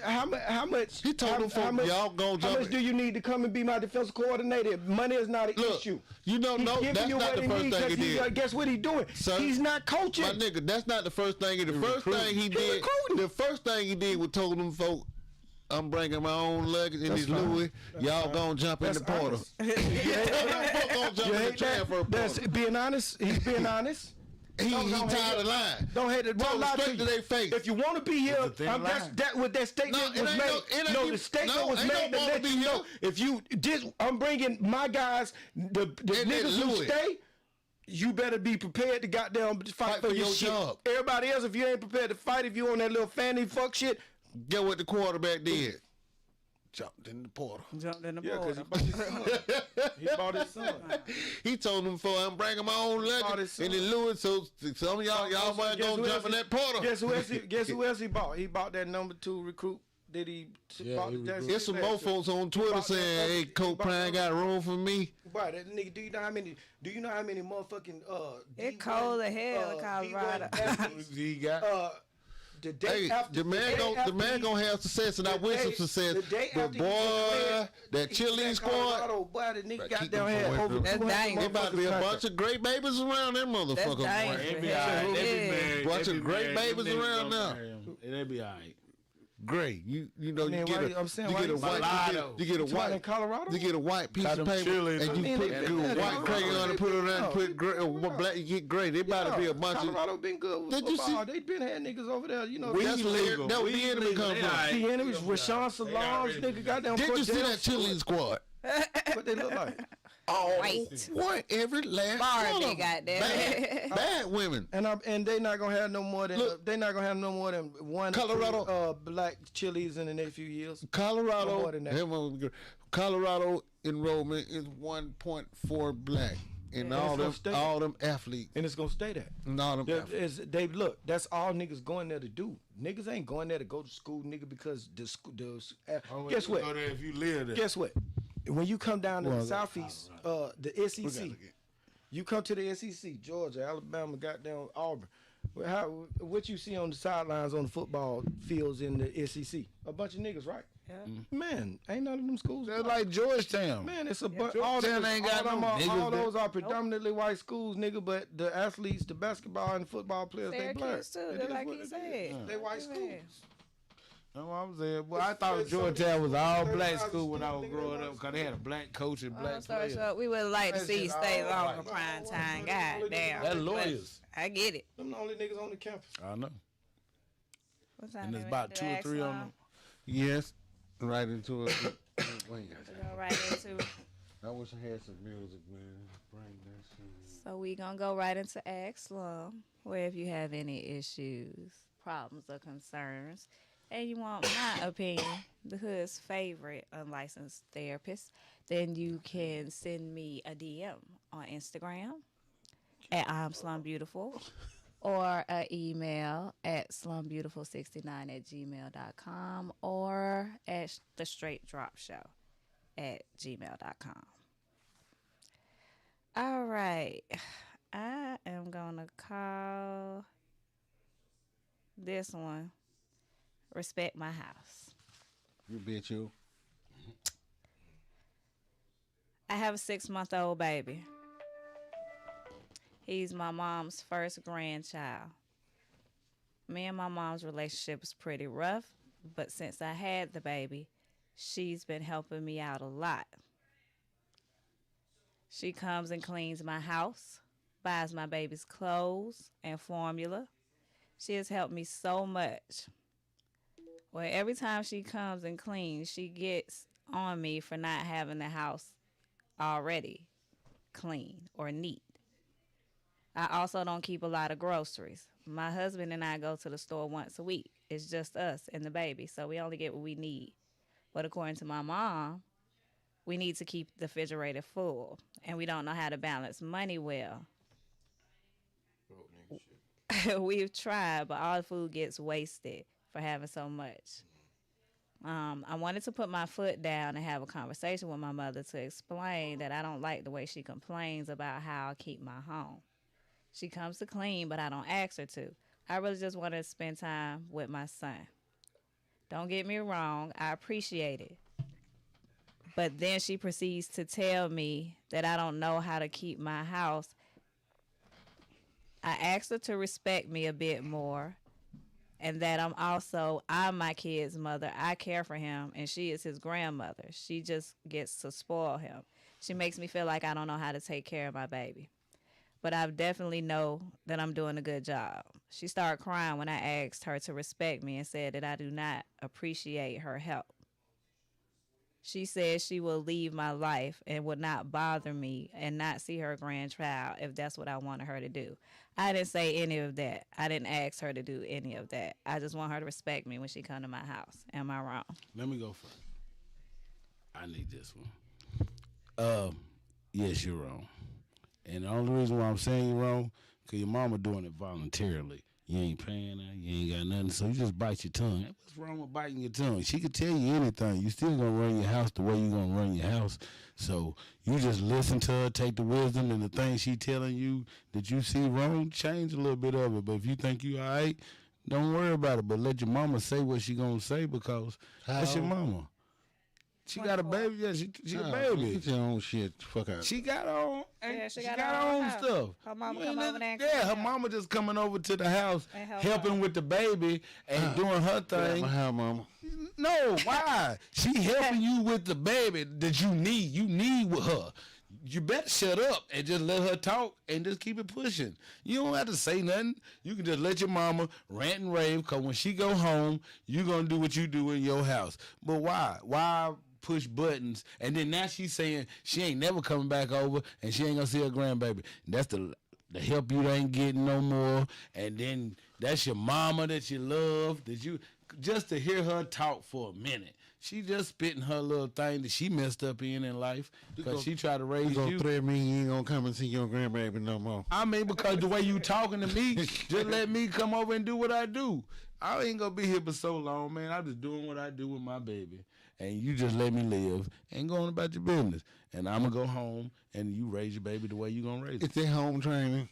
He told them folks, y'all gonna jump. How much do you need to come and be my defensive coordinator? Money is not an issue. You know, no, that's not the first thing he did. Guess what he's doing? Sir, he's not coaching. My nigga, that's not the first thing. The first thing he did, the first thing he did was told them folks, I'm bringing my own luggage in this Louis. Y'all gonna jump in the portal. Gonna jump in the transfer portal. That's being honest. He's being honest. He tired of lying. Don't hate it. Don't lie straight to their face. If you want to be here, that what that statement was made. No, the statement was made to let you know. If you I'm bringing my guys, the niggas who stay. You better be prepared to goddamn fight for your shit. Job. Everybody else, if you ain't prepared to fight, if you on that little fanny fuck shit, get what the quarterback did. Jumped in the portal. Jumped in the portal. He bought his son. He told them before, I'm bringing my own luggage in the Lewis, so some of y'all might go jump in that portal. Guess who else he bought? He bought that number 2 recruit. Did he? There's some more folks on Twitter saying, "Hey, Coach Prime got room for me." Right, that nigga. Do you know how many motherfucking It cold as hell in Colorado. He got. The day after, the man gonna have success, and I wish him success. But boy, that cheerleading squad, boy, the nigga got down here over. That's dang. There about to be a bunch of great babies around that motherfucker. Bunch of great babies around now. They be alright. Great, you know you get a white piece of paper and you put white crayon and put it around and put black. You get gray. They about to be a bunch of. Colorado been good with football. They been had niggas over there. You know that's legal. That was the enemy come from. The enemies, Rashawn Salams, nigga, goddamn. Did you see that cheerleading squad? What they look like? White, every last Barbie, goddamn. Bad women, and they not gonna have no more than one Colorado black chilies in the next few years. Colorado enrollment is 1.4 black. And all them athletes. And it's gonna stay that. And all them athletes. Look, that's all niggas going there to do. Niggas ain't going there to go to school, nigga, because guess what? Go there if you live there. Guess what? When you come down to the Southeast, the SEC, you come to the SEC, Georgia, Alabama, goddamn Auburn. What you see on the sidelines on the football fields in the SEC? A bunch of niggas, right? Yeah. Man, ain't none of them schools. They're like Georgetown. Man, it's a Georgetown ain't got no niggas. All those are predominantly white schools, nigga. But the athletes, the basketball and football players, they black. Too, like he said. They white schools. That's what I'm saying. Well, I thought Georgetown was all black school when I was growing up because they had a black coach and black players. So we would like to see you stay longer prime time. God damn. That's lawyers. I get it. Them the only niggas on the campus. I know. What time and there's about 2 or 3 on them. Yes. Right into it. Right into it. I wish I had some music, man. Bring that shit. So we gonna go right into Ask Slum, where if you have any issues, problems, or concerns, and you want my opinion, the hood's favorite unlicensed therapist, then you can send me a DM on Instagram at I'm Slum Beautiful, or an email at slumbeautiful69@gmail.com, or at the Straight Drop Show at gmail.com. All right. I am going to call this one Respect My House. You bitch, you. I have a 6-month-old baby. He's my mom's first grandchild. Me and my mom's relationship was pretty rough, but since I had the baby, she's been helping me out a lot. She comes and cleans my house, buys my baby's clothes and formula. She has helped me so much. Well, every time she comes and cleans, she gets on me for not having the house already clean or neat. I also don't keep a lot of groceries. My husband and I go to the store once a week. It's just us and the baby, so we only get what we need. But according to my mom, we need to keep the refrigerator full, and we don't know how to balance money well. We've tried, but all the food gets wasted for having so much. I wanted to put my foot down and have a conversation with my mother to explain that I don't like the way she complains about how I keep my home. She comes to clean, but I don't ask her to. I really just want to spend time with my son. Don't get me wrong, I appreciate it. But then she proceeds to tell me that I don't know how to keep my house. I asked her to respect me a bit more, and that I'm my kid's mother. I care for him, and she is his grandmother. She just gets to spoil him. She makes me feel like I don't know how to take care of my baby. But I definitely know that I'm doing a good job. She started crying when I asked her to respect me and said that I do not appreciate her help. She said she will leave my life and would not bother me and not see her grandchild if that's what I wanted her to do. I didn't say any of that. I didn't ask her to do any of that. I just want her to respect me when she come to my house. Am I wrong? Let me go first. I need this one. Yes, you're wrong. And the only reason why I'm saying you're wrong, because your mama doing it voluntarily. You ain't paying her, you ain't got nothing, so you just bite your tongue. What's wrong with biting your tongue? She could tell you anything. You still gonna run your house the way you gonna run your house. So you just listen to her, take the wisdom and the things she telling you that you see wrong, change a little bit of it. But if you think you all right, don't worry about it. But let your mama say what she gonna say because that's your mama. She got a baby. Yeah, she a baby. Get your own shit. Fuck out. She got her own. Yeah, she got her own stuff. Her mama come over there. Her mama just coming over to the house, helping with the baby and doing her thing. How, mama? No, why? She helping you with the baby that you need. You need with her. You better shut up and just let her talk and just keep it pushing. You don't have to say nothing. You can just let your mama rant and rave because when she go home, you going to do what you do in your house. But why? Why push buttons? And then now she's saying she ain't never coming back over and she ain't going to see her grandbaby. That's the help you ain't getting no more. And then that's your mama that you love, that you just to hear her talk for a minute. She just spitting her little thing that she messed up in life because she tried to raise you. You gonna threaten me you ain't gonna come and see your grandbaby no more. I mean, because the way you talking to me, just let me come over and do what I do. I ain't gonna be here for so long, man. I'm just doing what I do with my baby. And you just let me live and go on about your business. And I'm gonna go home and you raise your baby the way you gonna raise it. It's their home training.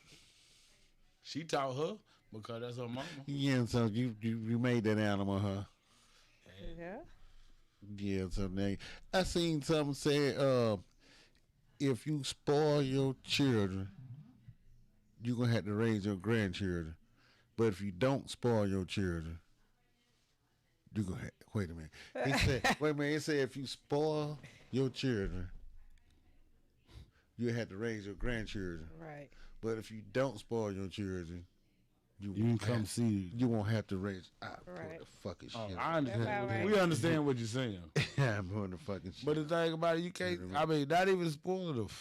She taught her because that's her mama. Yeah, so you made that animal, huh? Yeah. Yeah, so now I seen something say, if you spoil your children, you're gonna have to raise your grandchildren. But if you don't spoil your children, you're gonna have, wait a minute. He said, wait a minute, he said if you spoil your children, you have to raise your grandchildren. Right. But if you don't spoil your children, you can come see. You won't have to raise. Right. The fucking shit. I understand. Right. We understand what you're saying. I'm doing the fucking shit. But the thing about it, you can't. I mean, not even spoiled.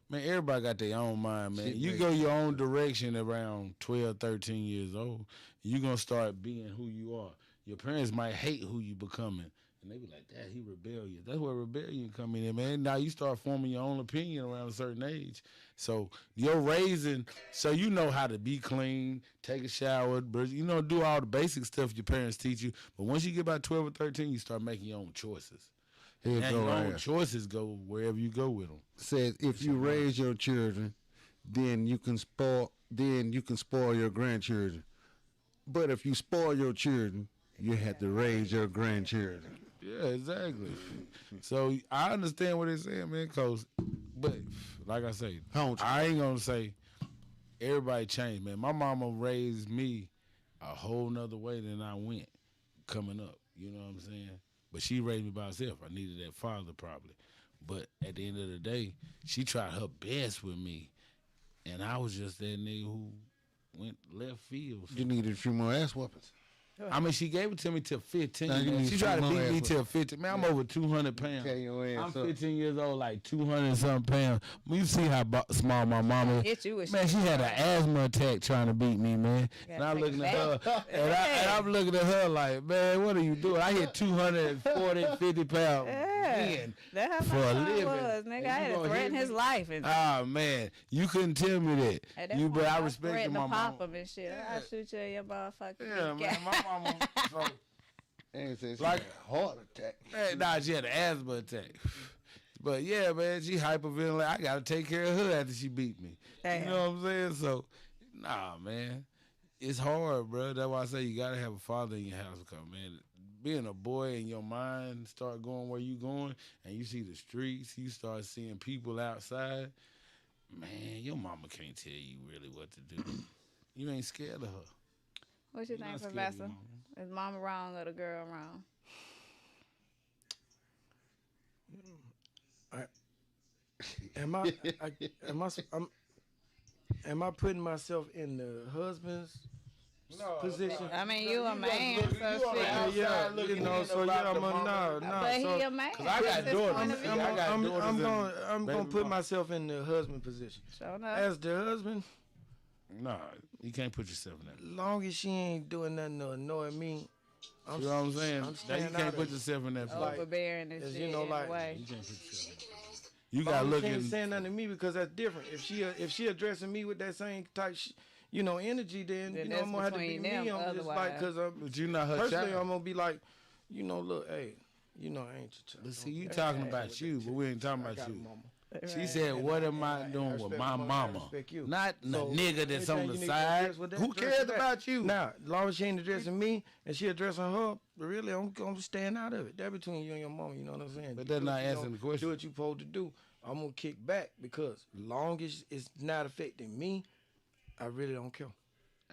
Man, everybody got their own mind, man. You go your own direction around 12, 13 years old. You're gonna start being who you are. Your parents might hate who you becoming. And they be like, Dad, he rebellious. That's where rebellion come in, man. Now you start forming your own opinion around a certain age. So you're raising, so you know how to be clean, take a shower, do all the basic stuff your parents teach you. But once you get about 12 or 13, you start making your own choices. And your own choices go wherever you go with them. Says if you raise your children, then you can spoil your grandchildren. But if you spoil your children, you have to raise your grandchildren. Yeah, exactly. So I understand what they're saying, man. But like I say, I ain't gonna say everybody changed, man. My mama raised me a whole nother way than I went coming up. You know what I'm saying? But she raised me by herself. I needed that father probably. But at the end of the day, she tried her best with me, and I was just that nigga who went left field. You needed a few more ass whoopings. I mean, she gave it to me till 15. Man. She tried to beat me till 15. Man, I'm over 200 pounds. I'm 15 years old, like 200 and something pounds. You see how small my mama is. Man, she had an asthma attack trying to beat me, man. And I'm looking at her, and I'm looking at her like, man, what are you doing? I hit 240, 50 pounds. Man, that's for a living. Was, nigga. I had to threaten his life. Man, you couldn't tell me that. But I respected my mama. Pop him and shit. I'll shoot you in your motherfucking Yeah, man, my mama. And she like had a heart attack. Man, nah, she had an asthma attack. But yeah, man, she hyperventilating. I gotta take care of her after she beat me. Damn. You know what I'm saying? So, nah, man. it's hard, bro. That's why I say you gotta have a father in your house. Cause man, being a boy in your mind start going where you going, and you see the streets, you start seeing people outside. Man, your mama can't tell you really what to do. You ain't scared of her. What you think, Professor? Is mama wrong or the girl wrong? Am I putting myself in the husband's position? I mean, you a man, so shit. But he a man. Cause I got daughters. I'm gonna put myself in the husband position. Sure enough. As the husband, Nah, you can't put yourself in that. long as she ain't doing nothing to annoy me, You know what I'm saying? Now you can't put yourself in that place. Overbearing and shit. you know, like, in a way. You can't put yourself in that place. You gotta look she ain't in. saying nothing to me because that's different. If she addressing me with that same type, energy, then I'm gonna have to be me. I'm just like, cause But you not her personally, child. I'm gonna be like, look, hey, I ain't your child. But see, you talking about you, but we ain't talking about you. Mama. She said, "What am I doing with my mama? Not the nigga that's on the side. Who cares about you?" Now, as long as she ain't addressing me and she addressing her, really, I'm staying out of it. That between you and your mama, you know what I'm saying? But that's not answering the question. Do what you supposed to do. I'm gonna kick back because long as it's not affecting me, I really don't care.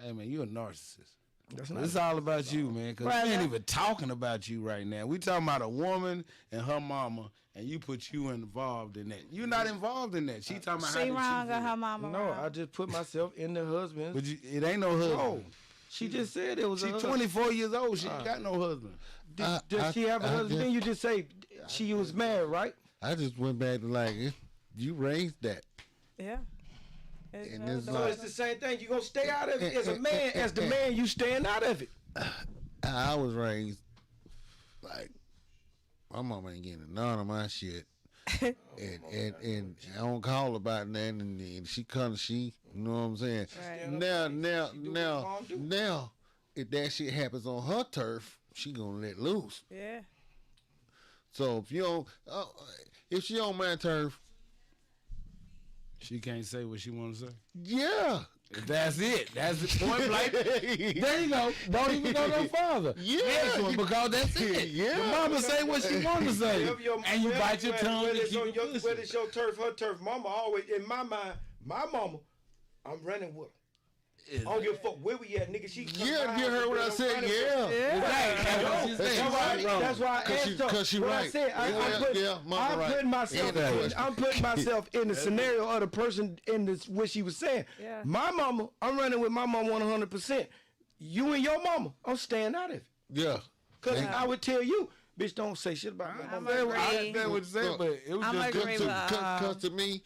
Hey man, you a narcissist. That's not. It's all about you, man. Cause we ain't even talking about you right now. We talking about a woman and her mama, and you put you involved in that. You're not involved in that. She talking about She how wrong did or she feel. her mama No, wrong? I just put myself in the husband's. But it ain't no husband. No, she just said it was. She a 24 years old. She ain't got no husband. Does she have a husband? Then you just say she was married, right? I just went back to like, you raised that. Yeah. And it's So like, it's the same thing. You gonna stay out of it as a man. As the man, you staying out of it. I was raised like, my mama ain't getting none of my shit. and I don't call about that, and she comes, you know what I'm saying? Right. Now, if that shit happens on her turf, she gonna let loose. Yeah. So if she on my turf, She can't say what she want to say. yeah. That's it. That's the point blank. There you go. Don't even go no further. Yeah. Next one, because that's it. Yeah. Your mama say what she want to say. And you bite your tongue and keep it pushing. Whether it's your turf, her turf, mama always, in my mind, my mama, I'm running with her. I don't give a fuck where we at, nigga. She Yeah, you heard what I said? Yeah. That's what she said. That's why I asked her. 'cause she What I right. said, I'm putting myself in the scenario of the person in this what she was saying. Yeah. My mama, I'm running with my mama 100%. You and your mama, I'm staying out of it. Yeah. Cause I would tell you, bitch, don't say shit about my mama. I understand what you said, but it was I'm just agree good with to. Cause to me,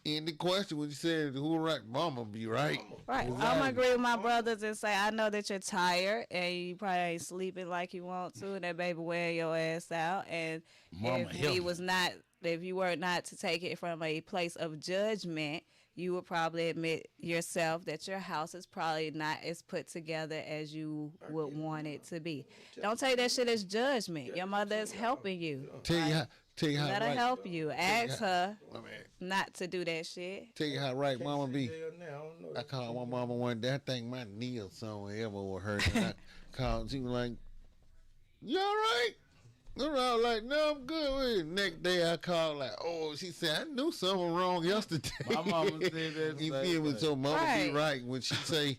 in the question when you said who right, mama be right. Right. I'm gonna agree with my brothers and say I know that you're tired and you probably ain't sleeping like you want to, and that baby wearing your ass out. And Mama, if you were not to take it from a place of judgment, you would probably admit yourself that your house is probably not as put together as you would want it to be. Don't take that shit as judgment. Your mother is helping you. Tell you how Let her right. help you. Ask her My man. not to do that shit. Tell you how right mama be. I I called my mama one day. I think my knee or something ever was hurt. And I called. She was like, "You all right?" I was like, "No, I'm good with it." Next day I called like, "Oh," she said, "I knew something wrong yesterday." My mama said that. You feel me? So mama Right. be right when she say,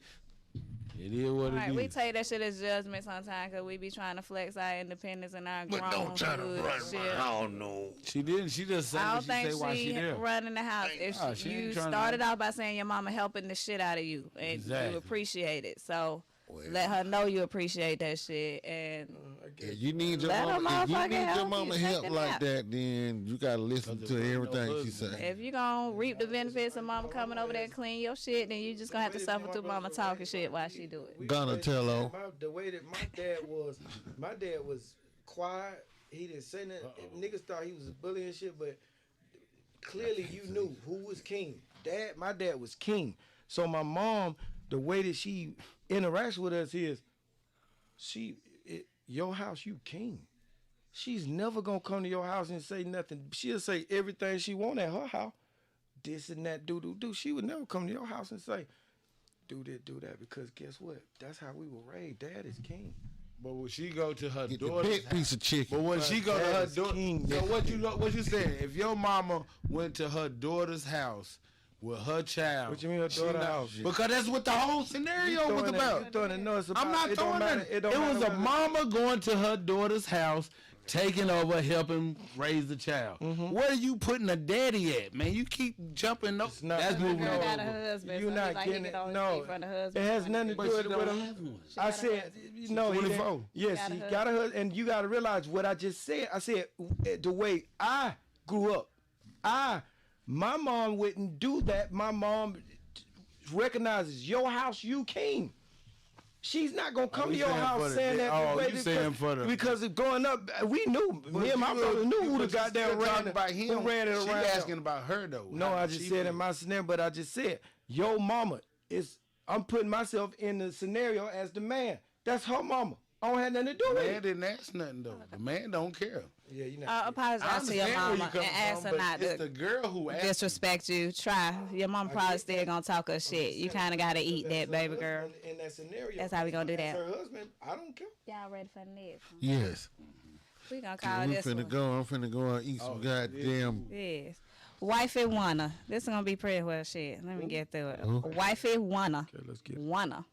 It is what Right, it we is. take that shit as judgment sometimes because we be trying to flex our independence and our "But grown don't try to hood run shit. my house, no." She didn't. She just said I what don't she think say while she she there. running the house. If Nah, she you ain't tryna- started out by saying your mama helping the shit out of you and Exactly. you appreciate it, so Well, let her know you appreciate that shit. And If you need your Let her mama, if you motherfucking need your help mama you, help take a like nap. that, then you gotta listen Cause to there ain't no everything she husband. say. if you gonna reap the benefits of mama coming over there and clean your shit, then you just gonna have to suffer through mama talking shit while she do it. Donatello. The way that my dad was quiet. He didn't say nothing. Niggas thought he was a bully and shit, but clearly you knew who was king. My dad was king. So my mom, the way that she interacts with us is, your house, you king. She's never gonna come to your house and say nothing. She'll say everything she want at her house. This and that, do. She would never come to your house and say, do this, do that, because guess what? That's how we were raised. Dad is king. But when she go to her Get the daughter's big piece of chicken. But when she go to her is daughter, king, so nigga. what you saying? If your mama went to her daughter's house with her child, What you mean her she daughter's not- house? Because that's what the whole scenario was about. I'm not throwing that. It was a mama going to her daughter's house, taking over, helping raise the child. Where are you putting a daddy at, man? You keep jumping up. not- That's moving Girl got a over. husband. You're so not he's like, getting he it. get on his No, feet from the it husband. has nothing to But do she with don't him. have one. I got a said, husband. no, he 24. didn't. Yes, got a he husband. got a husband, and you got to realize what I just said. I said the way I grew up, my mom wouldn't do that. My mom recognizes your house, you king. She's not gonna come to you your saying house for the saying day- that oh, way you saying for the- because of growing up, we knew. Me and my brother knew who the goddamn ran about him. who ran it She around. asking about her though. No, How I she just said in feel. my scenario, but I just said, your mama is, I'm putting myself in the scenario as the man. That's her mama. I don't have nothing to do The with man it. didn't ask nothing though. The man don't care. Yeah, you know. Apologize to your understand where you mama coming and ask from, her but not it's to the girl who asked. disrespect you. Try. Your mom probably still gonna talk her shit. You kind of gotta eat that, baby girl. In that scenario, That's how we gonna do as that. her husband, I don't care. Y'all ready for the next one? Yes. We gonna call We this finna one. go. I'm finna go and eat some goddamn. Yes. Wifey wanna. This is gonna be pretty well shit. Let me get through it. Wifey wanna. Okay, let's get it. Wanna.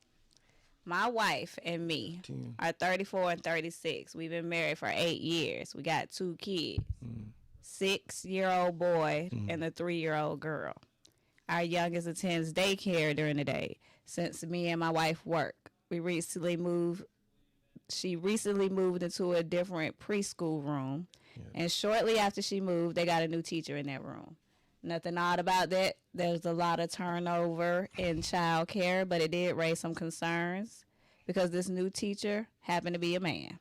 My wife and me 10. are 34 and 36. We've been married for 8 years. We got 2 kids. 6-year-old boy and a 3-year-old girl. Our youngest attends daycare during the day. Since me and my wife work, she recently moved into a different preschool room. And shortly after she moved, they got a new teacher in that room. Nothing odd about that. There's a lot of turnover in child care, but it did raise some concerns because this new teacher happened to be a man.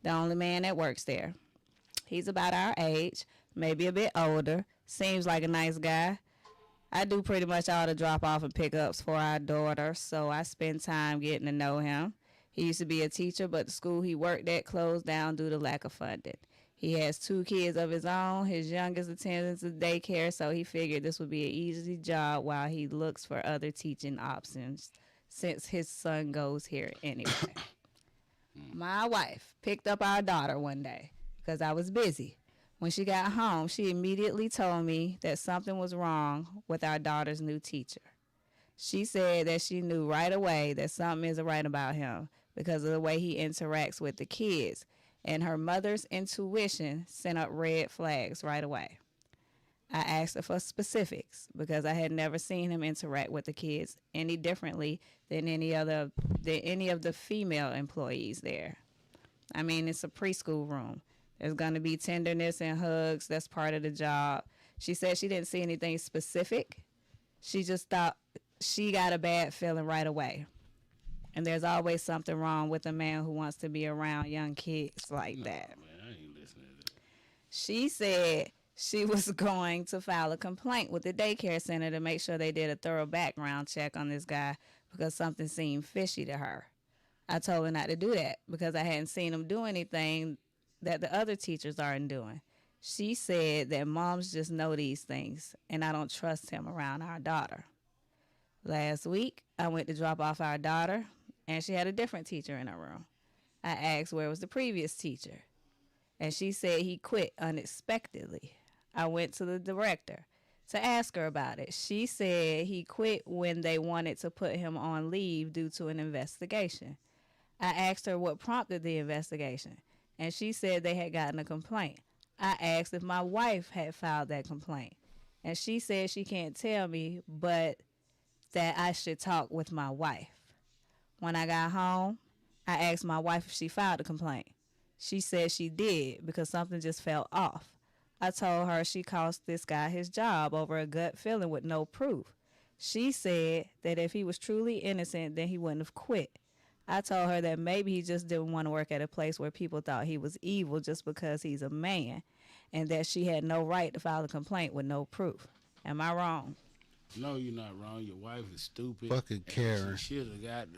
The only man that works there. He's about our age, maybe a bit older, seems like a nice guy. I do pretty much all the drop-off and pickups for our daughter, so I spend time getting to know him. He used to be a teacher, but the school he worked at closed down due to lack of funding. He has 2 kids of his own. His youngest attends daycare, so he figured this would be an easy job while he looks for other teaching options since his son goes here anyway. My wife picked up our daughter one day because I was busy. When she got home, she immediately told me that something was wrong with our daughter's new teacher. She said that she knew right away that something isn't right about him because of the way he interacts with the kids. And her mother's intuition sent up red flags right away. I asked her for specifics because I had never seen him interact with the kids any differently than any of the female employees there. I mean, it's a preschool room. There's going to be tenderness and hugs. That's part of the job. She said she didn't see anything specific. She just thought she got a bad feeling right away. And there's always something wrong with a man who wants to be around young kids like that. Man, I ain't listening to that. She said she was going to file a complaint with the daycare center to make sure they did a thorough background check on this guy because something seemed fishy to her. I told her not to do that because I hadn't seen him do anything that the other teachers aren't doing. She said that moms just know these things, and I don't trust him around our daughter. Last week, I went to drop off our daughter, and she had a different teacher in her room. I asked where was the previous teacher, and she said he quit unexpectedly. I went to the director to ask her about it. She said he quit when they wanted to put him on leave due to an investigation. I asked her what prompted the investigation, and she said they had gotten a complaint. I asked if my wife had filed that complaint, and she said she can't tell me, but that I should talk with my wife. When I got home, I asked my wife if she filed a complaint. She said she did because something just felt off. I told her she cost this guy his job over a gut feeling with no proof. She said that if he was truly innocent, then he wouldn't have quit. I told her that maybe he just didn't want to work at a place where people thought he was evil just because he's a man, and that she had no right to file a complaint with no proof. Am I wrong? No, you're not wrong. Your wife is stupid. Fucking Karen. She should have got.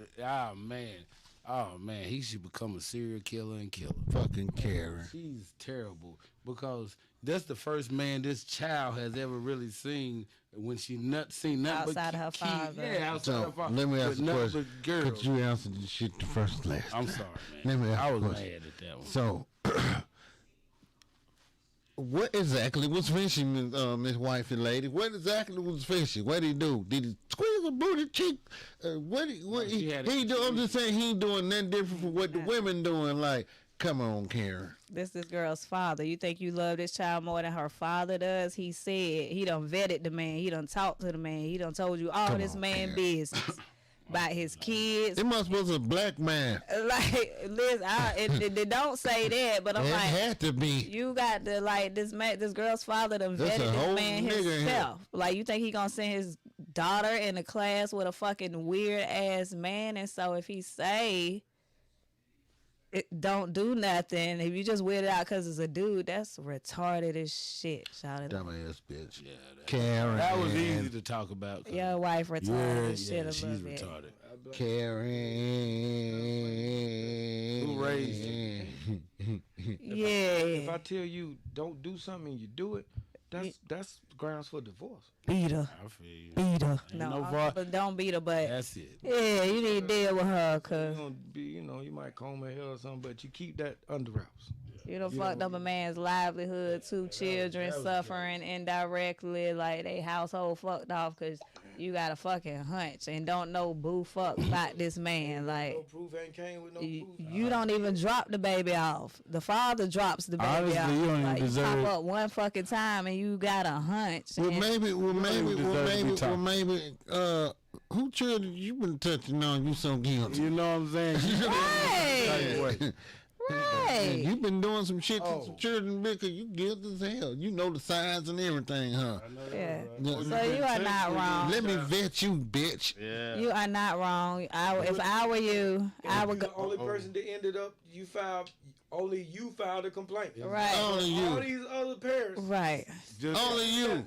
Oh man, he should become a serial killer and kill her. Fucking Karen. She's terrible because That's the first man this child has ever really seen when she seen nothing outside but her father. Yeah, outside her father. Let me ask you a question. Girls. Could you answer this shit the first last? I'm sorry, Let man. me ask I you a was question. mad at that one. So, what exactly was fishing, Miss Wifey lady? What exactly was fishing? What did he do? Did he squeeze a booty cheek? What he do? I'm just saying he ain't doing nothing different from what the women doing. Like, come on, Karen. This girl's father. You think you love this child more than her father does? He said he done vetted the man. He done talked to the man. He done told you all this man business about his kids. It must was a black man. Like, Liz, it don't say that, but I'm It like, had to be. you got to like this girl's father done That's vetted a whole this man nigga here. himself. Like, you think he gonna send his daughter in a class with a fucking weird ass man? And so if he say don't do nothing, if you just weirded out because it's a dude, that's retarded as shit. Shout it. Dumbass bitch. Yeah, Karen. that was easy to talk about. Your wife retarded as shit. Yeah, a she's little bit. retarded. Karen. Who raised you? Yeah. If I tell you don't do something and you do it, that's grounds for divorce. Beat her. I feel you. Beat her. Ain't No, no fault. but don't beat her, but That's it. yeah, you need to deal with her, You cause gonna be, you might comb her hair or something, but you keep that under wraps. you done fucked up a man's livelihood, two children suffering indirectly, like they household fucked off because you got a fucking hunch and don't know boo fuck about this man. Like, No proof ain't came with no proof. you don't even drop the baby off. The father drops the baby Honestly, off. you don't even Like, you deserve- pop up one fucking time and you got a hunch. Well, and- maybe, talking. who children you been touching on? You so guilty. You know what I'm saying? Right. Right. You been doing some shit to some children because you guilty as hell. You know the signs and everything, huh? Yeah. Yeah. So you are not wrong. Let me vet you, bitch. Yeah. You are not wrong. If I were you, I would You go. the only person that ended up, only you filed a complaint. Right. Only All you. these other parents. Right. Only you.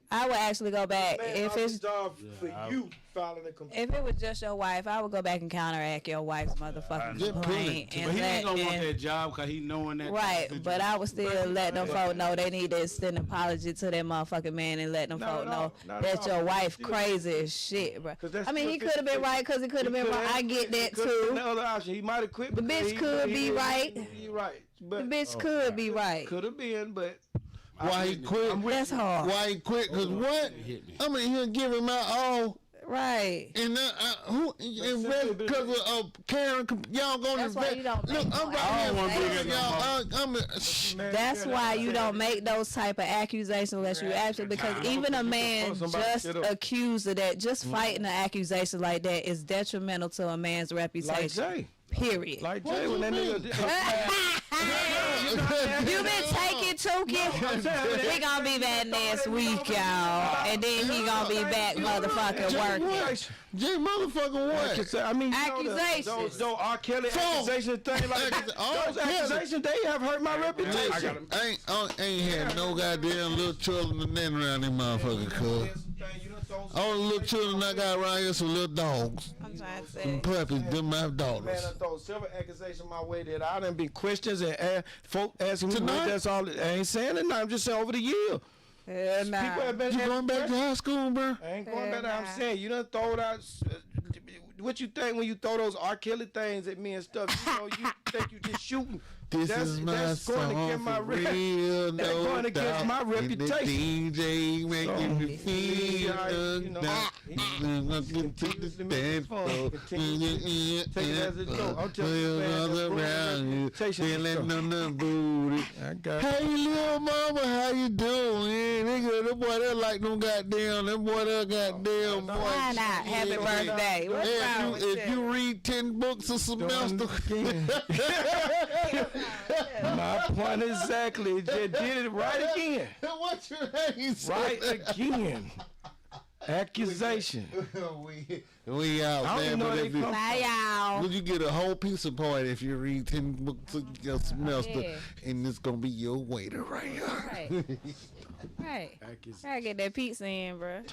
I would actually go back Man, if it's job for you filing a complaint. if it was just your wife. I would go back and counteract your wife's motherfucking Just complaint But and he ain't gonna want and that job because he knowing that. right. But I would still let them folk know they need to extend an apology to that motherfucking man and let them Not folk at know all. Not at that all. your wife Still- crazy as shit, bro. 'Cause that's I mean, still he could have been 50-50. right because he could have been wrong. I get that too. The other option, he might have quit. The because bitch could be right. He right. The But bitch could be right. could have been, but Why he quit? That's hard. Why he quit? Because what? I mean, he'll give him my all. Right. And who invest because of Karen? Y'all gonna That's why invest? you don't Look, make I'm no right here. accusations. That's why you don't make those type of accusations unless you actually, because even a man just accused of that, just fighting an accusation like that is detrimental to a man's like reputation. Jay. Period. Like Jay, when that nigga. You been taking Tukey? He gonna be back next week, y'all, and then he gonna be back motherfucking working. Jay motherfucking what? I mean, Accusations. those R. Kelly accusation thing, like those accusations, they have hurt my reputation. I ain't had no goddamn little children or nothing around them motherfucking cuz. All the little children I got around here some little dogs. I'm trying to Some say. puppies, them my Man, daughters. I throw several accusations my way that I done been questions and folk asking me Tonight? what that's all. I ain't saying it now. I'm just saying over the year. Hell People nah. have been You going back to high school, bro? I ain't going back there. Nah. I'm saying you done throw it out. What you think when you throw those R. Kelly things at me and stuff? You know, you think you just shooting. This is my that's going song against my for real, that's no going against my doubt. And the reputation. DJ making me feel you know, nothing to stand for. Take it as a joke. I'm telling you, man, that's around you, reputation feeling on the booty. I got Hey, little mama, how you doing? Nigga, that boy that like them goddamn, that boy that goddamn boy. Why not? Happy birthday. What's wrong with If you read 10 books a semester, my point exactly. Just did it right again. what you name? Right again. Accusation. we out, I don't man. even know But where if they you, come Bye, y'all. would you get a whole piece of point if you read 10 books a semester, Yeah. and it's gonna be your waiter right here. Right. Right. Gotta get that pizza in, bro.